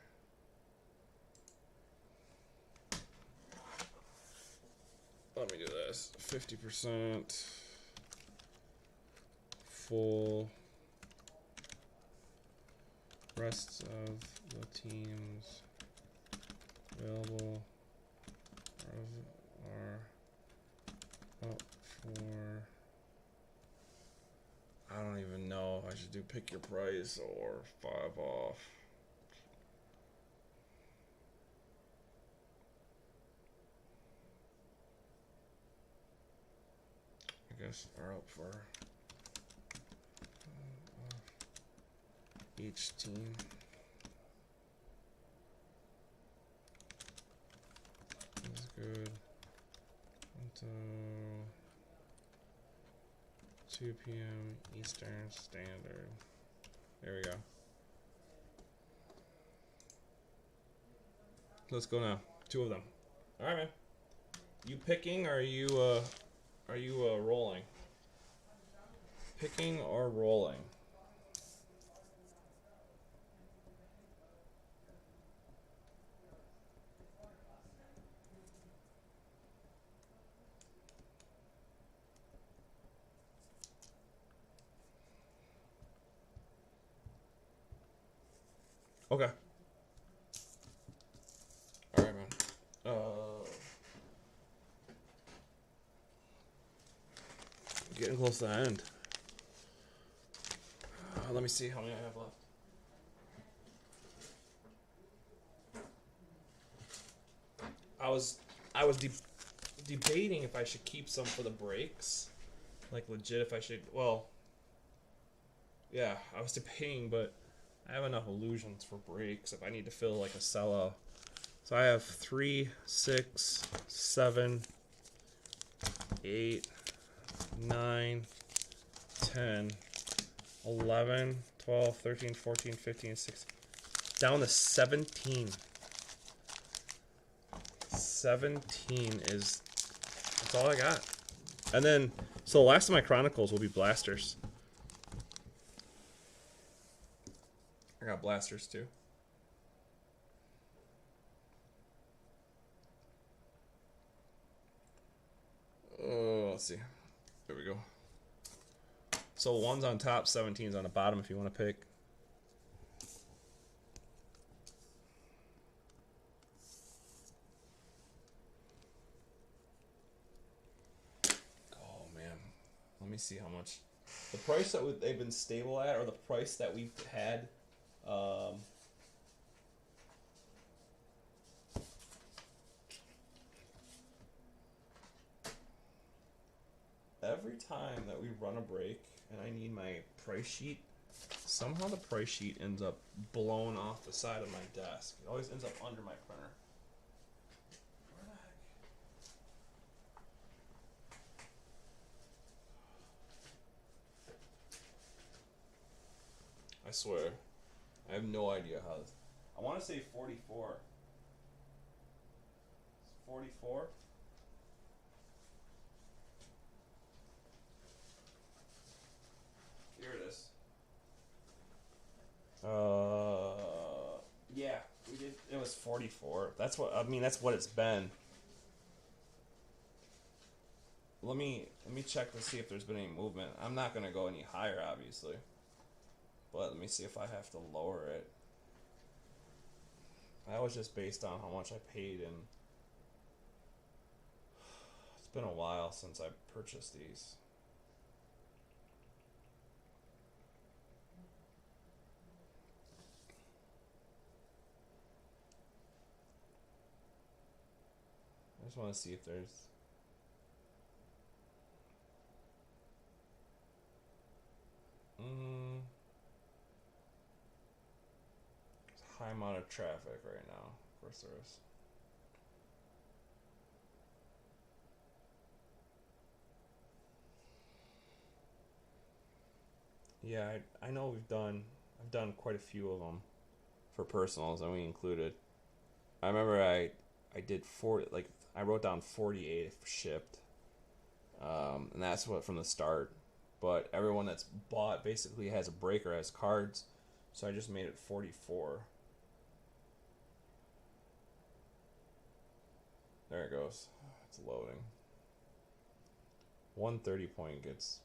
Let me do this. 50% full. Rest of the teams available are up for. I don't even know if I should do pick your price or 5 off. I guess are up for each team. That's good. Until 2 p.m. Eastern Standard. There we go. Let's go now. 2 of them. All right, man. You picking? Or are you rolling? Picking or rolling? Okay. All right, man. Getting close to the end. Let me see how many I have left. I was debating if I should keep some for the breaks, like legit. If I should, well, yeah, I was debating, but I have enough illusions for breaks if I need to fill like a sellout. So I have 3, 6, 7, 8, 9, 10, 11, 12, 13, 14, 15, 16. Down to 17. 17 is, that's all I got. And then, so the last of my Chronicles will be Blasters. I got Blasters too. Let's see. There we go. So 1's on top, 17's on the bottom if you want to pick. Oh, man. Let me see how much. The price that they've been stable at, or the price that we've had, every time that we run a break and I need my price sheet, somehow the price sheet ends up blown off the side of my desk. It always ends up under my printer. Where the heck? I swear. I have no idea how this. I want to say 44. 44? Here it is. Yeah, we did. It was 44. That's what I mean. That's what it's been. Let me check to see if there's been any movement. I'm not gonna go any higher, obviously. But let me see if I have to lower it. That was just based on how much I paid in. been a while since I purchased these. I just want to see if there's high amount of traffic right now. Of course there is. Yeah, I know I've done quite a few of them for personals, and we included. I remember I did 40, like I wrote down 48 shipped, and that's what from the start. But everyone that's bought basically has a breaker as cards, so I just made it 44. There it goes. It's loading. 130 point gets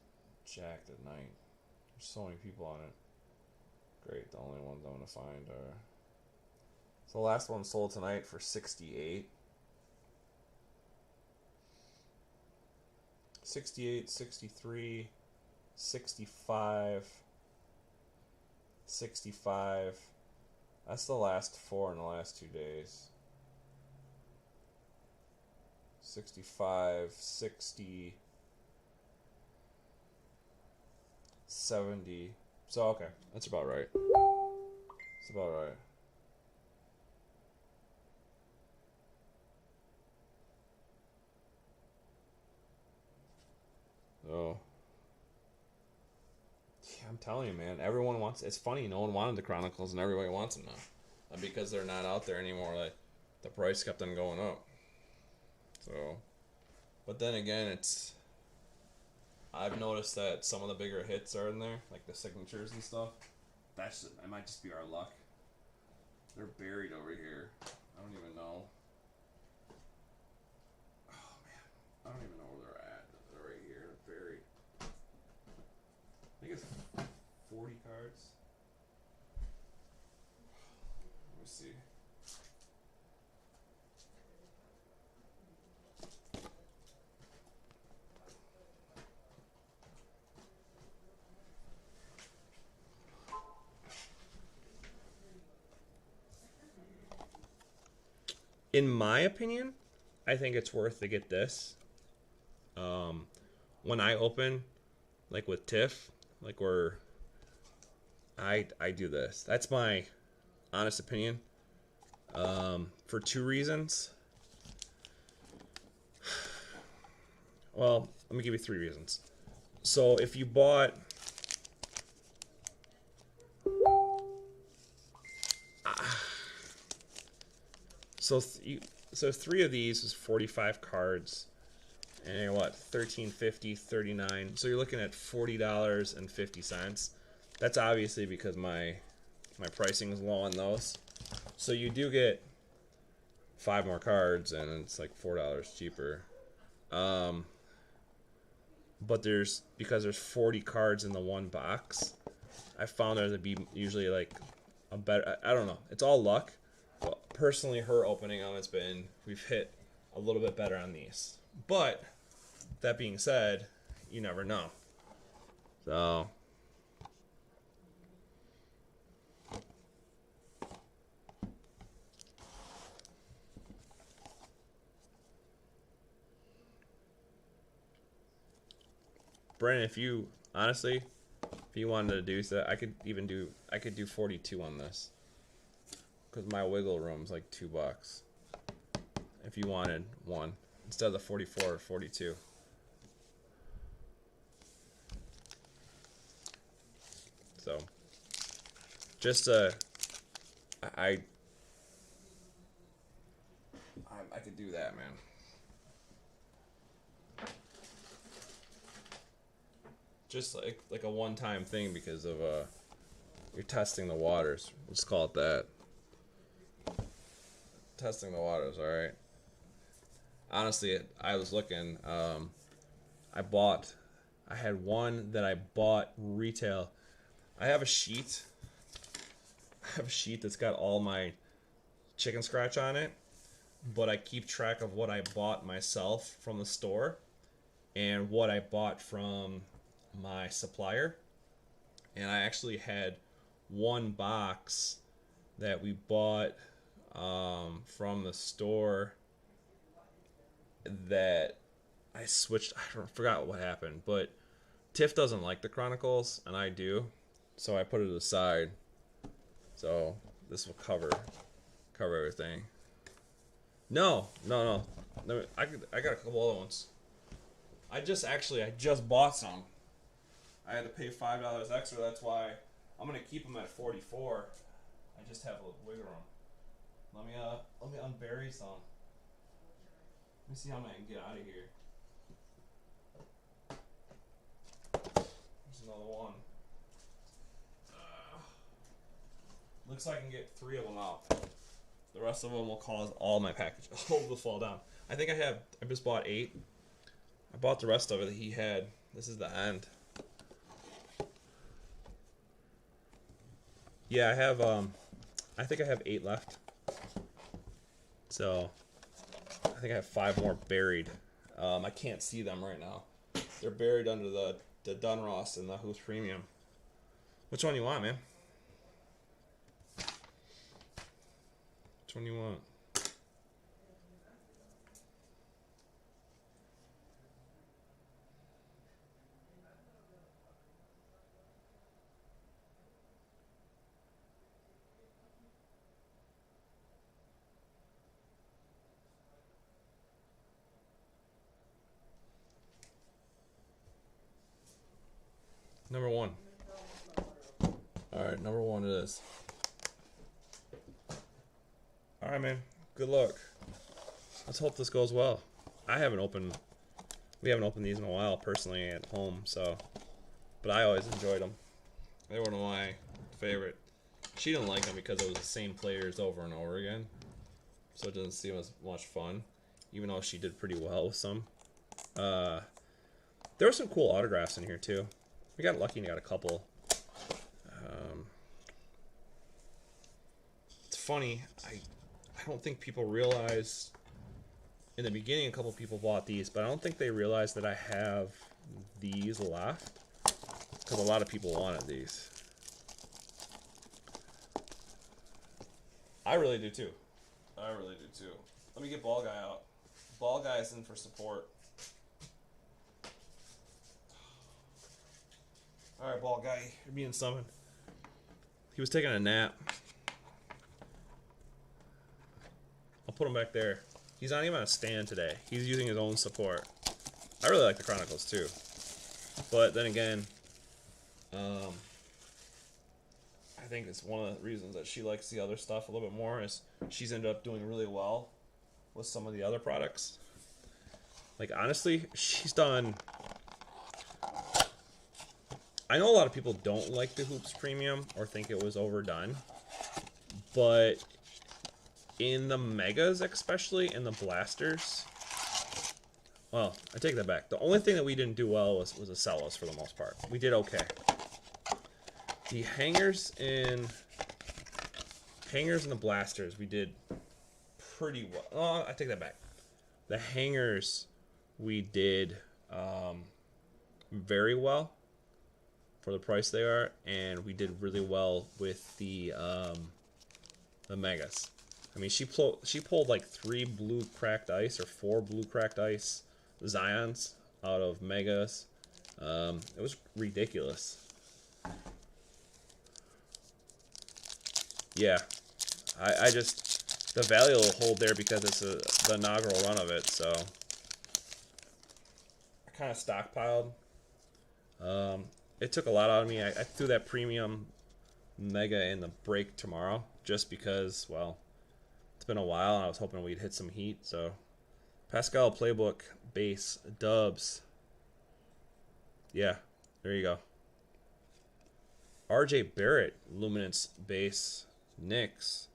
jacked at night. There's so many people on it. Great, the only ones I'm gonna find are. So the last one sold tonight for 68. 68, 63, 65, 65. That's the last four in the last 2 days. 65, 60, 70. So, okay, that's about right. It's about right. So, yeah, I'm telling you, man, everyone wants. It's funny, no one wanted the Chronicles, and everybody wants them now. And because they're not out there anymore, like the price kept on going up. So, but then again, it's. I've noticed that some of the bigger hits are in there, like the signatures and stuff. That might just be our luck. They're buried over here. I don't even know. Oh man, I don't even know where they're at. They're right here. They're buried. I think it's 40 cards. Let me see. In my opinion, I think it's worth to get this. When I open, like with Tiff, like where I do this. That's my honest opinion. For two reasons. Well, let me give you three reasons. So if you bought so three of these is 45 cards, and you're what, 13.50, 39. So you're looking at $40.50. That's obviously because my pricing is low on those. So you do get 5 more cards, and it's like $4 cheaper. But because there's 40 cards in the one box, I found there to be usually like a better. I don't know. It's all luck. Well, personally, her opening them has been, we've hit a little bit better on these. But that being said, you never know. So Brandon, if you honestly, if you wanted to do that, I could do 42 on this. Because my wiggle room's like $2. If you wanted one instead of the 44 or 42. So just I could do that, man. Just like a one-time thing because of you're testing the waters. Let's call it that. Testing the waters, all right. Honestly, I was looking. I had one that I bought retail. I have a sheet. That's got all my chicken scratch on it. but I keep track of what I bought myself from the store and what I bought from my supplier. And I actually had one box that we bought from the store that I switched. Forgot what happened, but Tiff doesn't like the Chronicles, and I do, so I put it aside. So this will cover everything. No. I got a couple other ones. I just bought some. I had to pay $5 extra. That's why I'm gonna keep them at 44. I just have a wiggle room. Let me unbury some. Let me see how I can get out of here. There's another one. Looks like I can get 3 of them out. The rest of them will cause all my packages to fall down. I just bought 8. I bought the rest of it that he had. This is the end. Yeah, I think I have 8 left. So, I think I have 5 more buried. I can't see them right now. They're buried under the Dunross and the Hoops Premium. Which one you want, man? Which one you want? Number 1. Alright, number 1 it is. Alright, man. Good luck. Let's hope this goes well. We haven't opened these in a while, personally, at home, so. But I always enjoyed them. They were one of my favorite. She didn't like them because it was the same players over and over again. So it doesn't seem as much fun. Even though she did pretty well with some. There were some cool autographs in here, too. We got lucky and got a couple. It's funny. I don't think people realize. In the beginning, a couple people bought these, but I don't think they realized that I have these left. Because a lot of people wanted these. I really do too. Let me get Ball Guy out. Ball Guy's in for support. Alright, Ball Guy, you're being summoned. He was taking a nap. I'll put him back there. He's not even on a stand today. He's using his own support. I really like the Chronicles too. But then again, I think it's one of the reasons that she likes the other stuff a little bit more is she's ended up doing really well with some of the other products. Like, honestly, she's done... I know a lot of people don't like the Hoops Premium or think it was overdone, but in the Megas, especially in the Blasters, well, I take that back. The only thing that we didn't do well was the Cellos for the most part. We did okay. The hangers in the Blasters, we did pretty well. Oh, I take that back. The hangers, we did very well for the price they are, and we did really well with the Megas. I mean, she pulled like 3 blue cracked ice or 4 blue cracked ice Zions out of Megas. It was ridiculous. Yeah, I just, the value will hold there because it's the inaugural run of it, so I kind of stockpiled. It took a lot out of me. I threw that premium Mega in the break tomorrow just because, well, it's been a while and I was hoping we'd hit some heat. So Pascal Playbook base Dubs. Yeah, there you go. RJ Barrett Luminance base Knicks.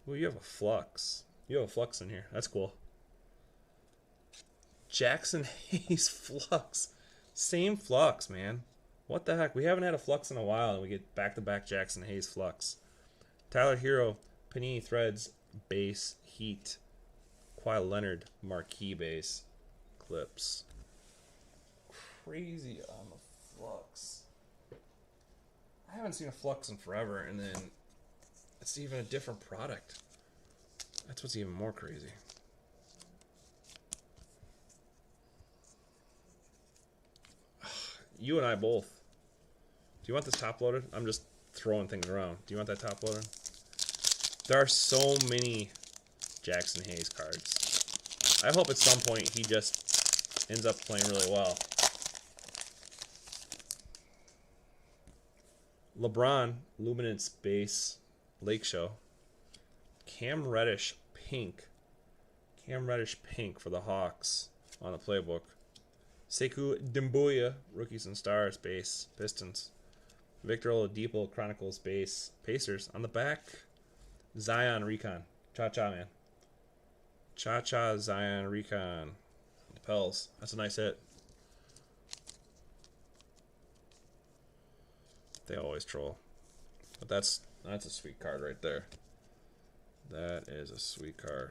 Ooh, you have a flux. You have a flux in here. That's cool. Jackson Hayes flux. Same flux, man. What the heck? We haven't had a flux in a while, and we get back-to-back Jackson Hayes flux. Tyler Hero, Panini Threads, base, Heat, Kawhi Leonard marquee base clips. Crazy on the flux. I haven't seen a flux in forever, and then it's even a different product. That's what's even more crazy. You and I both. Do you want this top loaded? I'm just throwing things around. Do you want that top loaded? There are so many Jackson Hayes cards. I hope at some point he just ends up playing really well. LeBron, Luminance base, Lake Show. Cam Reddish pink. Cam Reddish pink for the Hawks on the playbook. Sekou Doumbouya, Rookies and Stars base, Pistons. Victor Oladipo, Chronicles base, Pacers. On the back, Zion Recon. Cha-cha, man. Cha-cha, Zion Recon. The Pels. That's a nice hit. They always troll. But that's a sweet card right there. That is a sweet card.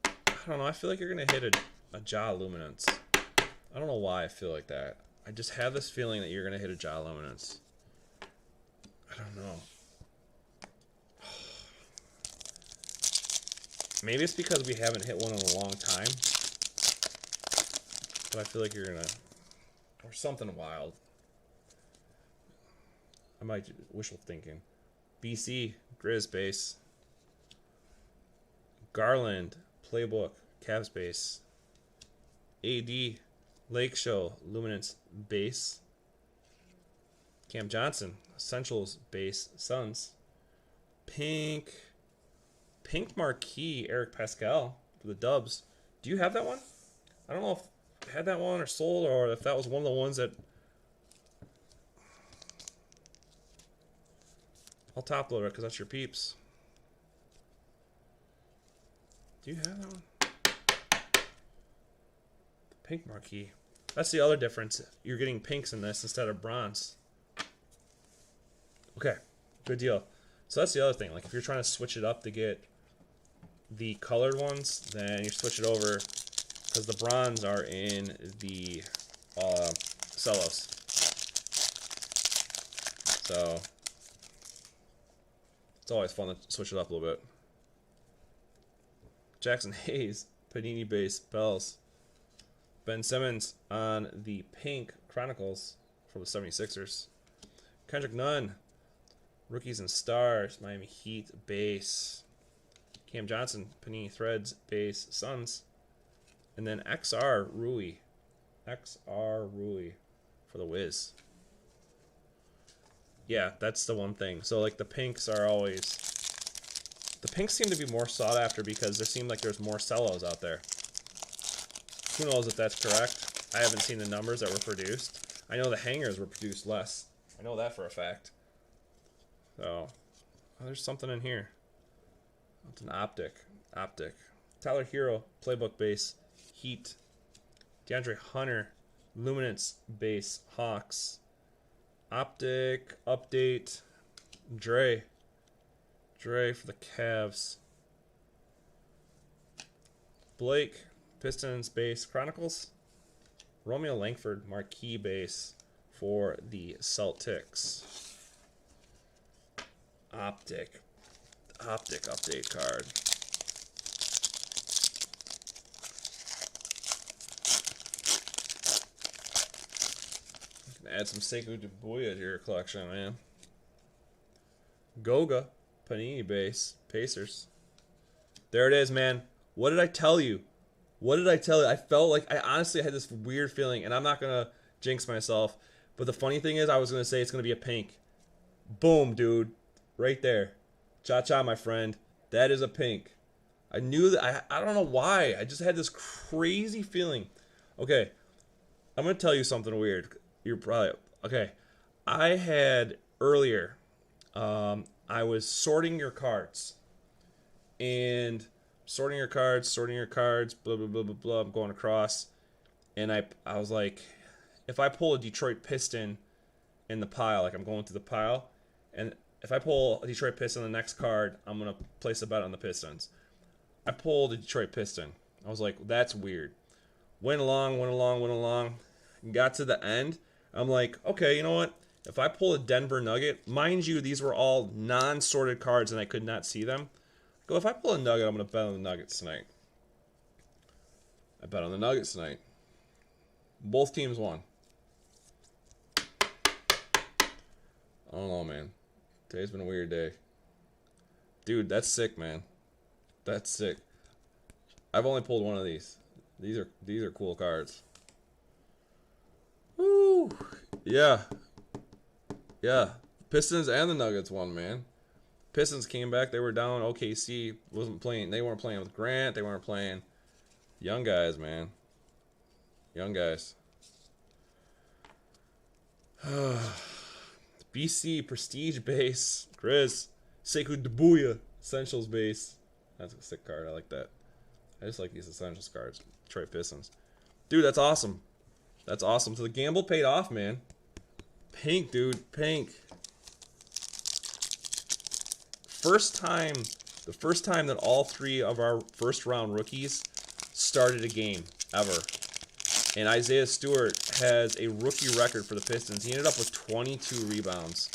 I don't know. I feel like you're going to hit a Ja Luminance. I don't know why I feel like that. I just have this feeling that you're going to hit a Ja Luminance. I don't know. Maybe it's because we haven't hit one in a long time. But I feel like you're going to... Or something wild. I might wishful thinking. BC, Grizz base. Garland, Playbook, Cavs base. AD, Lake Show, Luminance base. Cam Johnson, Essentials base, Suns. Pink marquee, Eric Pascal for the Dubs. Do you have that one? I don't know if I had that one or sold, or if that was one of the ones that... I'll top load it because that's your peeps. Do you have that one? The pink marquee. That's the other difference. You're getting pinks in this instead of bronze. Okay, good deal. So that's the other thing. Like if you're trying to switch it up to get the colored ones, then you switch it over because the bronze are in the cellos. So it's always fun to switch it up a little bit. Jackson Hayes, Panini base, Pels. Ben Simmons on the pink Chronicles for the 76ers. Kendrick Nunn, Rookies and Stars, Miami Heat base. Cam Johnson, Panini Threads base, Suns. And then XR Rui. XR Rui for the Wiz. Yeah, that's the one thing. So, like, the pinks are always... The pinks seem to be more sought after because there seem like there's more cellos out there. Who knows if that's correct? I haven't seen the numbers that were produced. I know the hangers were produced less. I know that for a fact. So, there's something in here. It's an optic. Tyler Hero, Playbook base, Heat. DeAndre Hunter, Luminance base, Hawks. Optic, update, Dre for the Cavs. Blake, Pistons base, Chronicles. Romeo Langford, marquee base for the Celtics. Optic update card. You can add some Sekou Doumbouya to your collection, man. Goga, Panini base, Pacers. There it is, man. What did I tell you? I felt like I honestly had this weird feeling, and I'm not gonna jinx myself. But the funny thing is, I was gonna say it's gonna be a pink. Boom, dude, right there. Cha-cha, my friend. That is a pink. I knew that. I don't know why. I just had this crazy feeling. Okay, I'm gonna tell you something weird. You're probably okay. I had earlier. I was sorting your cards, and sorting your cards, blah, blah, blah, blah, blah. I'm going across, and I was like, if I pull a Detroit Piston in the pile, like I'm going through the pile, and if I pull a Detroit Piston on the next card, I'm going to place a bet on the Pistons. I pulled a Detroit Piston. I was like, that's weird. Went along. Got to the end. I'm like, okay, you know what? If I pull a Denver Nugget, mind you, these were all non-sorted cards and I could not see them. Go, if I pull a Nugget, I'm going to bet on the Nuggets tonight. I bet on the Nuggets tonight. Both teams won. I don't know, man. Today's been a weird day. Dude, that's sick, man. That's sick. I've only pulled one of these. These are cool cards. Woo! Yeah. Yeah. Pistons and the Nuggets won, man. Pistons came back. They were down. OKC wasn't playing. They weren't playing with Grant. They weren't playing. Young guys, man. Young guys. BC Prestige base. Chris. Sekou Doumbouya Essentials base. That's a sick card. I like that. I just like these Essentials cards. Detroit Pistons. Dude, that's awesome. That's awesome. So the gamble paid off, man. Pink, dude. Pink. The first time that all three of our first round rookies started a game ever. And Isaiah Stewart has a rookie record for the Pistons. He ended up with 22 rebounds.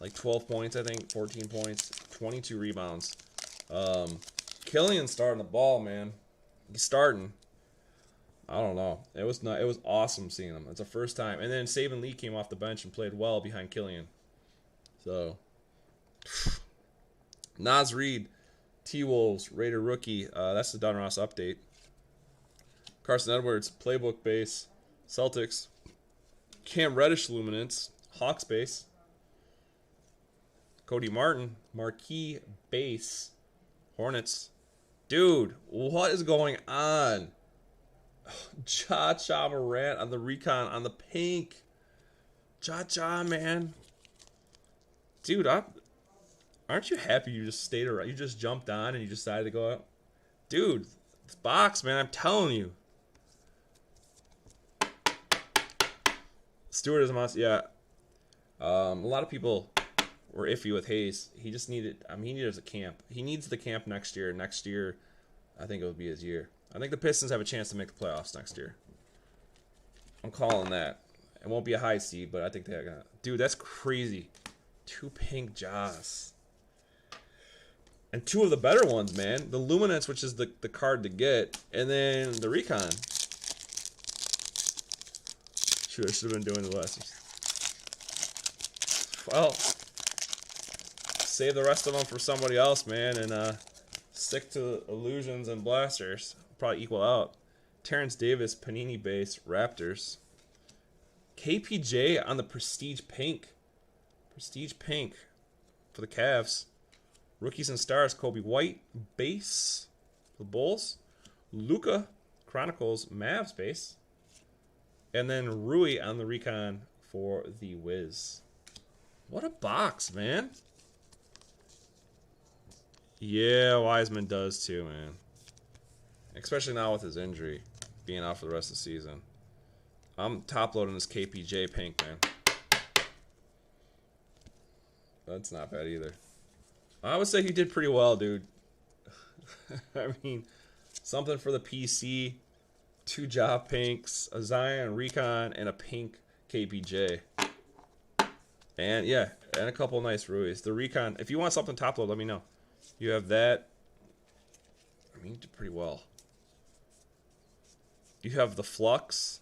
Like 12 points, I think. 14 points. 22 rebounds. Killian's starting the ball, man. He's starting. I don't know. It was awesome seeing him. It's the first time. And then Saban Lee came off the bench and played well behind Killian. So, Naz Reid, T-Wolves, Raider rookie. That's the Donruss update. Carson Edwards, playbook base, Celtics. Cam Reddish, Luminance, Hawks base. Cody Martin, Marquee base, Hornets. Dude, what is going on? Ja Morant on the recon on the pink. Ja, man. Dude, aren't you happy you just stayed around? You just jumped on and you decided to go out? Dude, this box, man, I'm telling you. Stewart is a monster. Yeah. A lot of people were iffy with Hayes. He just needed, he needed a camp. He needs the camp next year. Next year, I think it will be his year. I think the Pistons have a chance to make the playoffs next year. I'm calling that. It won't be a high seed, but I think they're gonna. Dude, that's crazy. 2 pink Jaws. And 2 of the better ones, man. The Luminance, which is the card to get, and then the Recon. Shoot, I should have been doing the last. Well, save the rest of them for somebody else, man, and stick to Illusions and Blasters. Probably equal out. Terrence Davis, Panini base, Raptors. KPJ on the Prestige Pink. Prestige Pink for the Cavs. Rookies and Stars, Kobe White, base for the Bulls. Luka, Chronicles, Mavs base. And then Rui on the Recon for the Wiz. What a box, man. Yeah, Wiseman does too, man. Especially now with his injury being out for the rest of the season. I'm top loading this KPJ pink, man. That's not bad either. I would say he did pretty well, dude. I mean, something for the PC, 2 job pinks, a Zion Recon, and a pink KPJ. And yeah, and a couple nice Ruiz. The Recon, if you want something top load, let me know. You have that. I mean, you did pretty well. You have the Flux.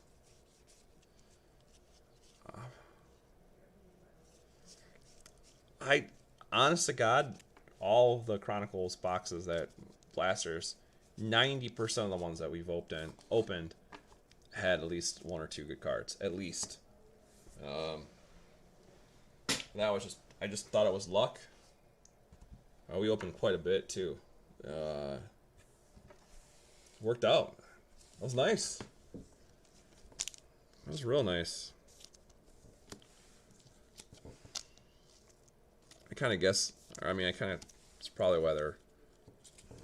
Honest to God, all the Chronicles boxes that Blasters, 90% of the ones that we've opened had at least 1 or 2 good cards. At least. That was just, I just thought it was luck. We opened quite a bit too. Worked out. That was nice. That was real nice. I kind of guess, I mean, it's probably why they're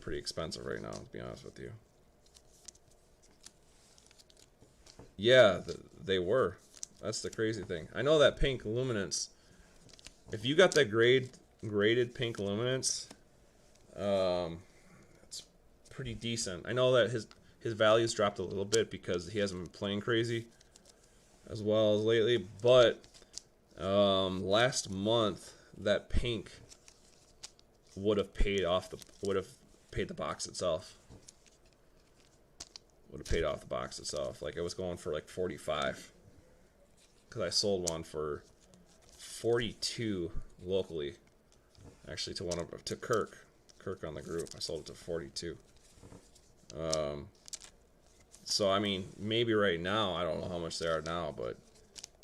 pretty expensive right now, to be honest with you. Yeah, they were. That's the crazy thing. I know that pink Luminance, if you got that graded pink Luminance, it's pretty decent. I know that his value's dropped a little bit because he hasn't been playing crazy as well as lately, but last month that pink would have paid the box itself. Would have paid off the box itself. Like, it was going for like 45 because I sold one for 42 locally, actually, to Kirk on the group. I sold it to 42. So I mean, maybe right now, I don't know how much they are now, but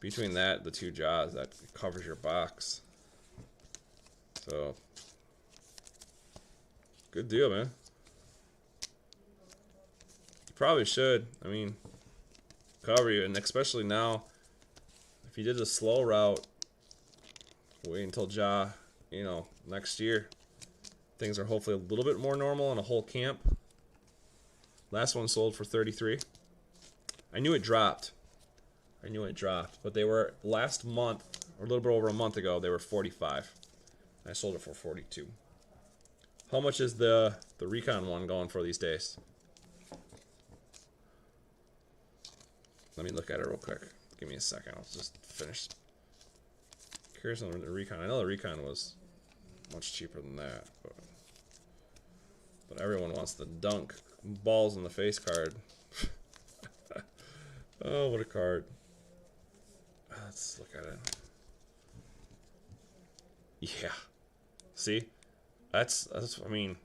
between that, the two jaws, that covers your box. So good deal, man. You probably should. I mean, cover you, and especially now, if you did the slow route, wait until next year. Things are hopefully a little bit more normal in a whole camp. Last one sold for 33. I knew it dropped. But they were last month, or a little bit over a month ago, they were 45. I sold it for 42. How much is the Recon one going for these days? Let me look at it real quick. Give me a second. I'll just finish. Curious on the Recon. I know the Recon was much cheaper than that, but everyone wants the dunk balls in the face card. Oh, what a card. Let's look at it. Yeah. See? That's I mean,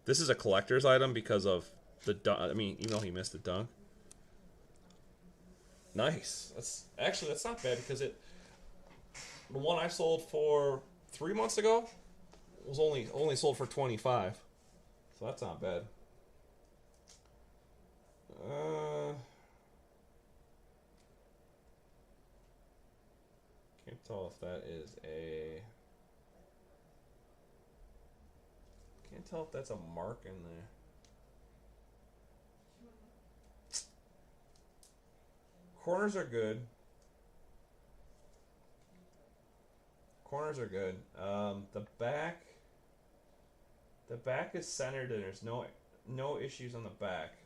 this is a collector's item because of the dunk. I mean, even though he missed the dunk. Nice. That's not bad because the one I sold for 3 months ago was only sold for 25. So that's not bad. Can't tell if that is can't tell if that's a mark in there. Corners are good. The back is centered and there's no issues on the back.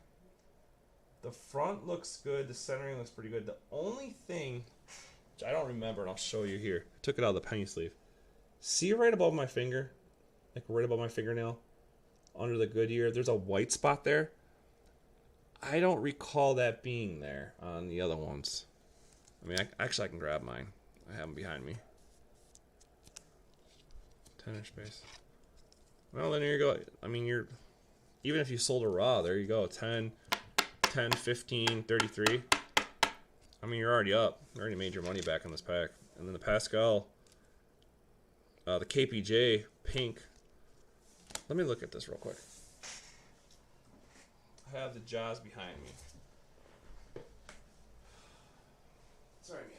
The front looks good. The centering looks pretty good. The only thing, which I don't remember, and I'll show you here. I took it out of the penny sleeve. See right above my finger? Like right above my fingernail? Under the Goodyear, there's a white spot there. I don't recall that being there on the other ones. I mean, I can grab mine. I have them behind me. 10-inch base. Well, then here you go. I mean, even if you sold a raw, there you go. 10, 15, 33. I mean, you're already up. You already made your money back on this pack. And then the Pascal, the KPJ pink. Let me look at this real quick. I have the jaws behind me. Sorry, man.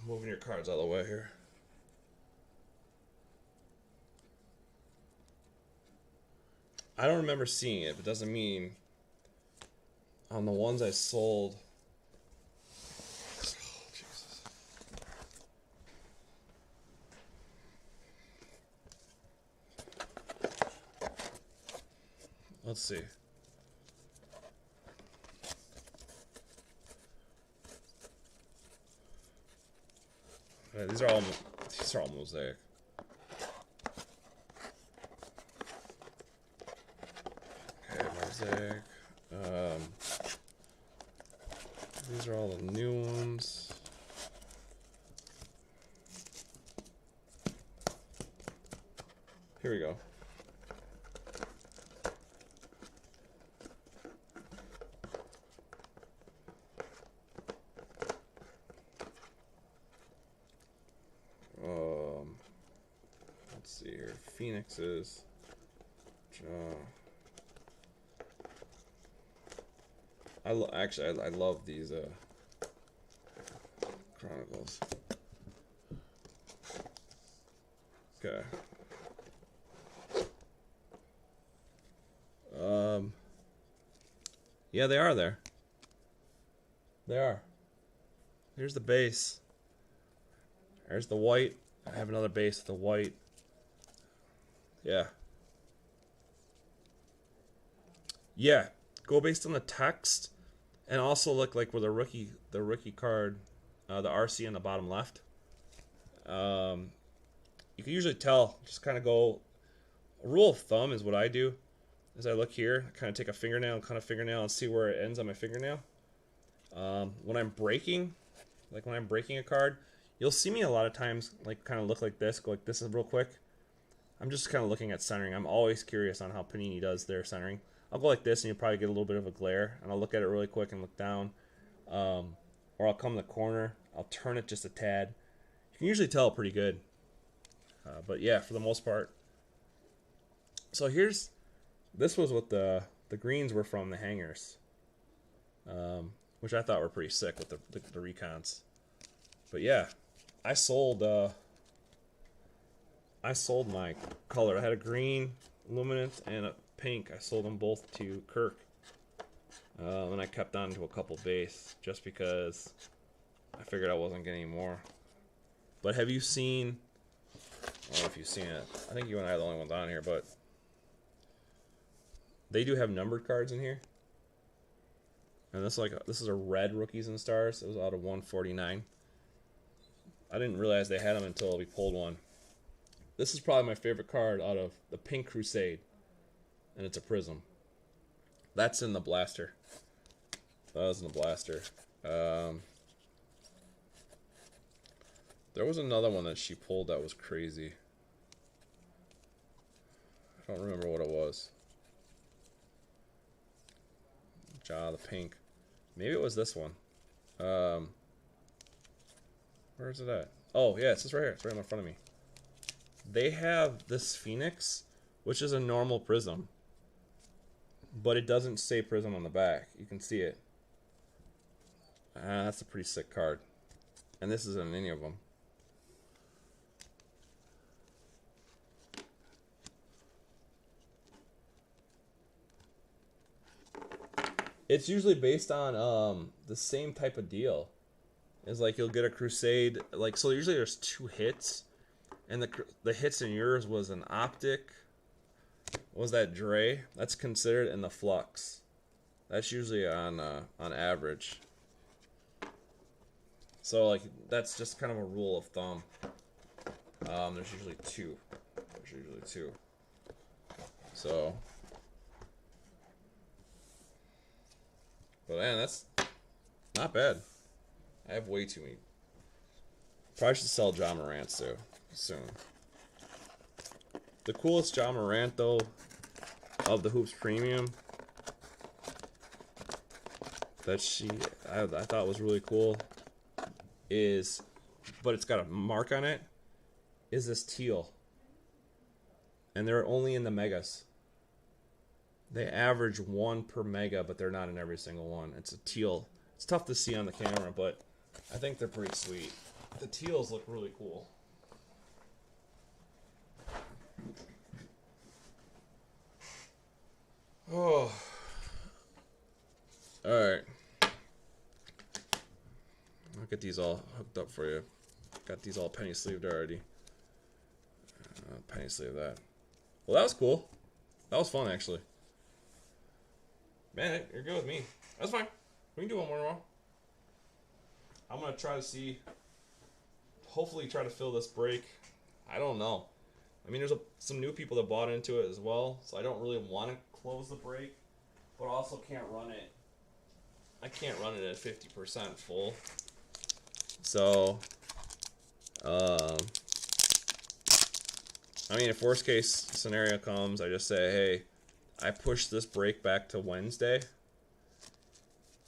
Moving your cards out of the way here. I don't remember seeing it, but doesn't mean on the ones I sold. Oh, Jesus. Let's see. These are all mosaic. Okay, mosaic. These are all the new ones. Here we go. Let's see. here. Phoenixes. Actually, I love these Chronicles. Okay. Yeah, they are there. They are. Here's the base. There's the white. I have another base with the white. Yeah. Yeah. Go based on the text, and also look like where the rookie card, the RC on the bottom left. You can usually tell. Just kind of go. A rule of thumb is what I do. As I look here, I kind of take a fingernail, and see where it ends on my fingernail. When I'm breaking, like when I'm breaking a card, you'll see me a lot of times like kind of look like this, go like this real quick. I'm just kind of looking at centering. I'm always curious on how Panini does their centering. I'll go like this, and you'll probably get a little bit of a glare, and I'll look at it really quick and look down. Or I'll come in the corner, I'll turn it just a tad. You can usually tell pretty good. But yeah, for the most part. So this was what the greens were from the hangers, which I thought were pretty sick with the recons. But yeah, I sold my color. I had a green luminance and a pink. I sold them both to Kirk, and I kept on to a couple base just because I figured I wasn't getting any more. But have you seen? I don't know if you've seen it. I think you and I are the only ones on here, but they do have numbered cards in here. And this is a red Rookies and Stars. It was out of 149. I didn't realize they had them until we pulled one. This is probably my favorite card out of the Pink Crusade, and it's a Prism. That's in the blaster. That was in the blaster. There was another one that she pulled that was crazy. I don't remember what it was. The pink. Maybe it was this one. Where is it at? Oh, yeah, it's just right here. It's right in front of me. They have this Phoenix, which is a normal Prism, but it doesn't say Prism on the back. You can see it. That's a pretty sick card. And this isn't any of them. It's usually based on the same type of deal. It's like you'll get a Crusade, like, so usually there's 2 hits, and the hits in yours was an Optic. What was that, Dre? That's considered in the Flux. That's usually on average. So like that's just kind of a rule of thumb. There's usually 2. So. But man, that's not bad. I have way too many. Probably should sell John Morant too soon. The coolest John Morant though of the Hoops Premium that I thought was really cool is, but it's got a mark on it, is this teal. And they're only in the megas. They average 1 per mega, but they're not in every single one. It's a teal. It's tough to see on the camera, but I think they're pretty sweet. The teals look really cool. Oh. Alright. I'll get these all hooked up for you. Got these all penny sleeved already. Penny sleeve that. Well, that was cool. That was fun, actually. Man, you're good with me. That's fine. We can do one more tomorrow. I'm going to try to see, hopefully try to fill this break. I don't know. I mean, there's some new people that bought into it as well, so I don't really want to close the break, but I also can't run it. I can't run it at 50% full. So, I mean, if worst case scenario comes, I just say, hey, I push this break back to Wednesday,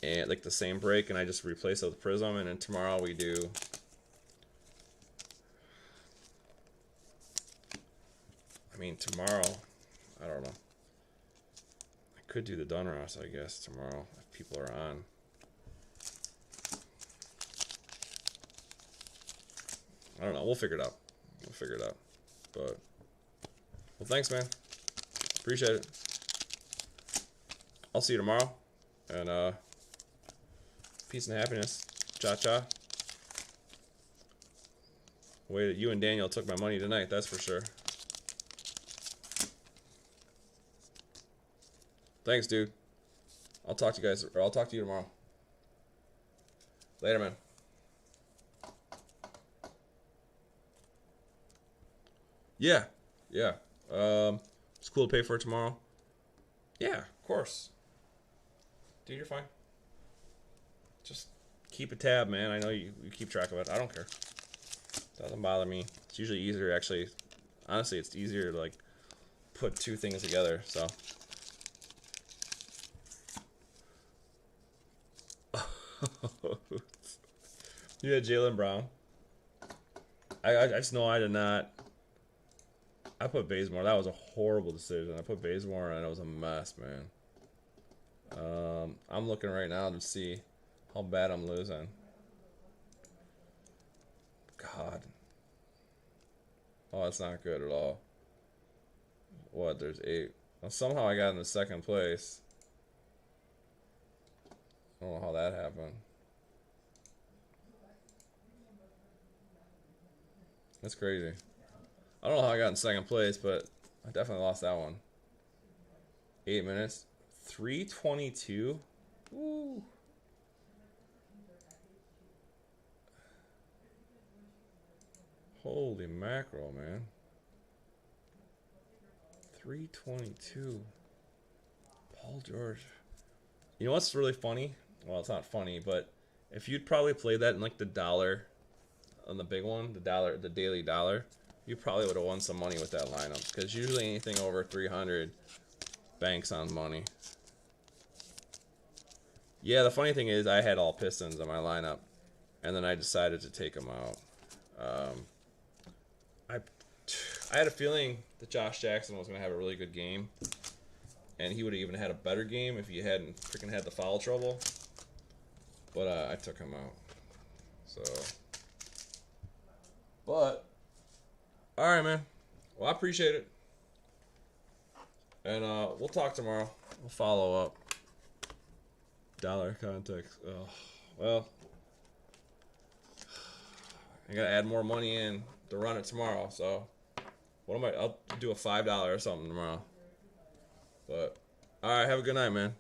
and like the same break, and I just replace it with Prism, and then tomorrow we do I mean, tomorrow, I don't know. I could do the Donruss, I guess, tomorrow if people are on. I don't know. We'll figure it out. We'll figure it out. But, well, thanks, man. Appreciate it. I'll see you tomorrow. And, peace and happiness. Cha-cha. Way that you and Daniel took my money tonight, that's for sure. Thanks, dude. I'll talk to you guys, or I'll talk to you tomorrow. Later, man. Yeah. Yeah. It's cool to pay for it tomorrow. Yeah, of course. Dude, you're fine. Just keep a tab, man. I know you keep track of it. I don't care. Doesn't bother me. It's usually easier, actually. Honestly, it's easier to, like, put two things together, so. Yeah, Jaylen Brown. I just know I did not. I put Bazemore. That was a horrible decision. I put Bazemore and it was a mess, man. I'm looking right now to see how bad I'm losing. God. Oh, that's not good at all. What? There's 8. Well, somehow I got in the second place. I don't know how that happened. That's crazy. I don't know how I got in second place, but I definitely lost that one. 8 minutes. 3:22. Woo. Holy mackerel, man. 3:22. Paul George. You know what's really funny? Well, it's not funny, but if you'd probably played that in like the dollar on the big one, the daily dollar, you probably would have won some money with that lineup. Because usually anything over 300 banks on money. Yeah, the funny thing is I had all Pistons in my lineup, and then I decided to take them out. I had a feeling that Josh Jackson was going to have a really good game, and he would have even had a better game if he hadn't freaking had the foul trouble. But I took him out. So, but all right, man. Well, I appreciate it, and we'll talk tomorrow. We'll follow up. Dollar context. Oh, well, I gotta add more money in to run it tomorrow. So, I'll do a $5 or something tomorrow. But all right, have a good night, man.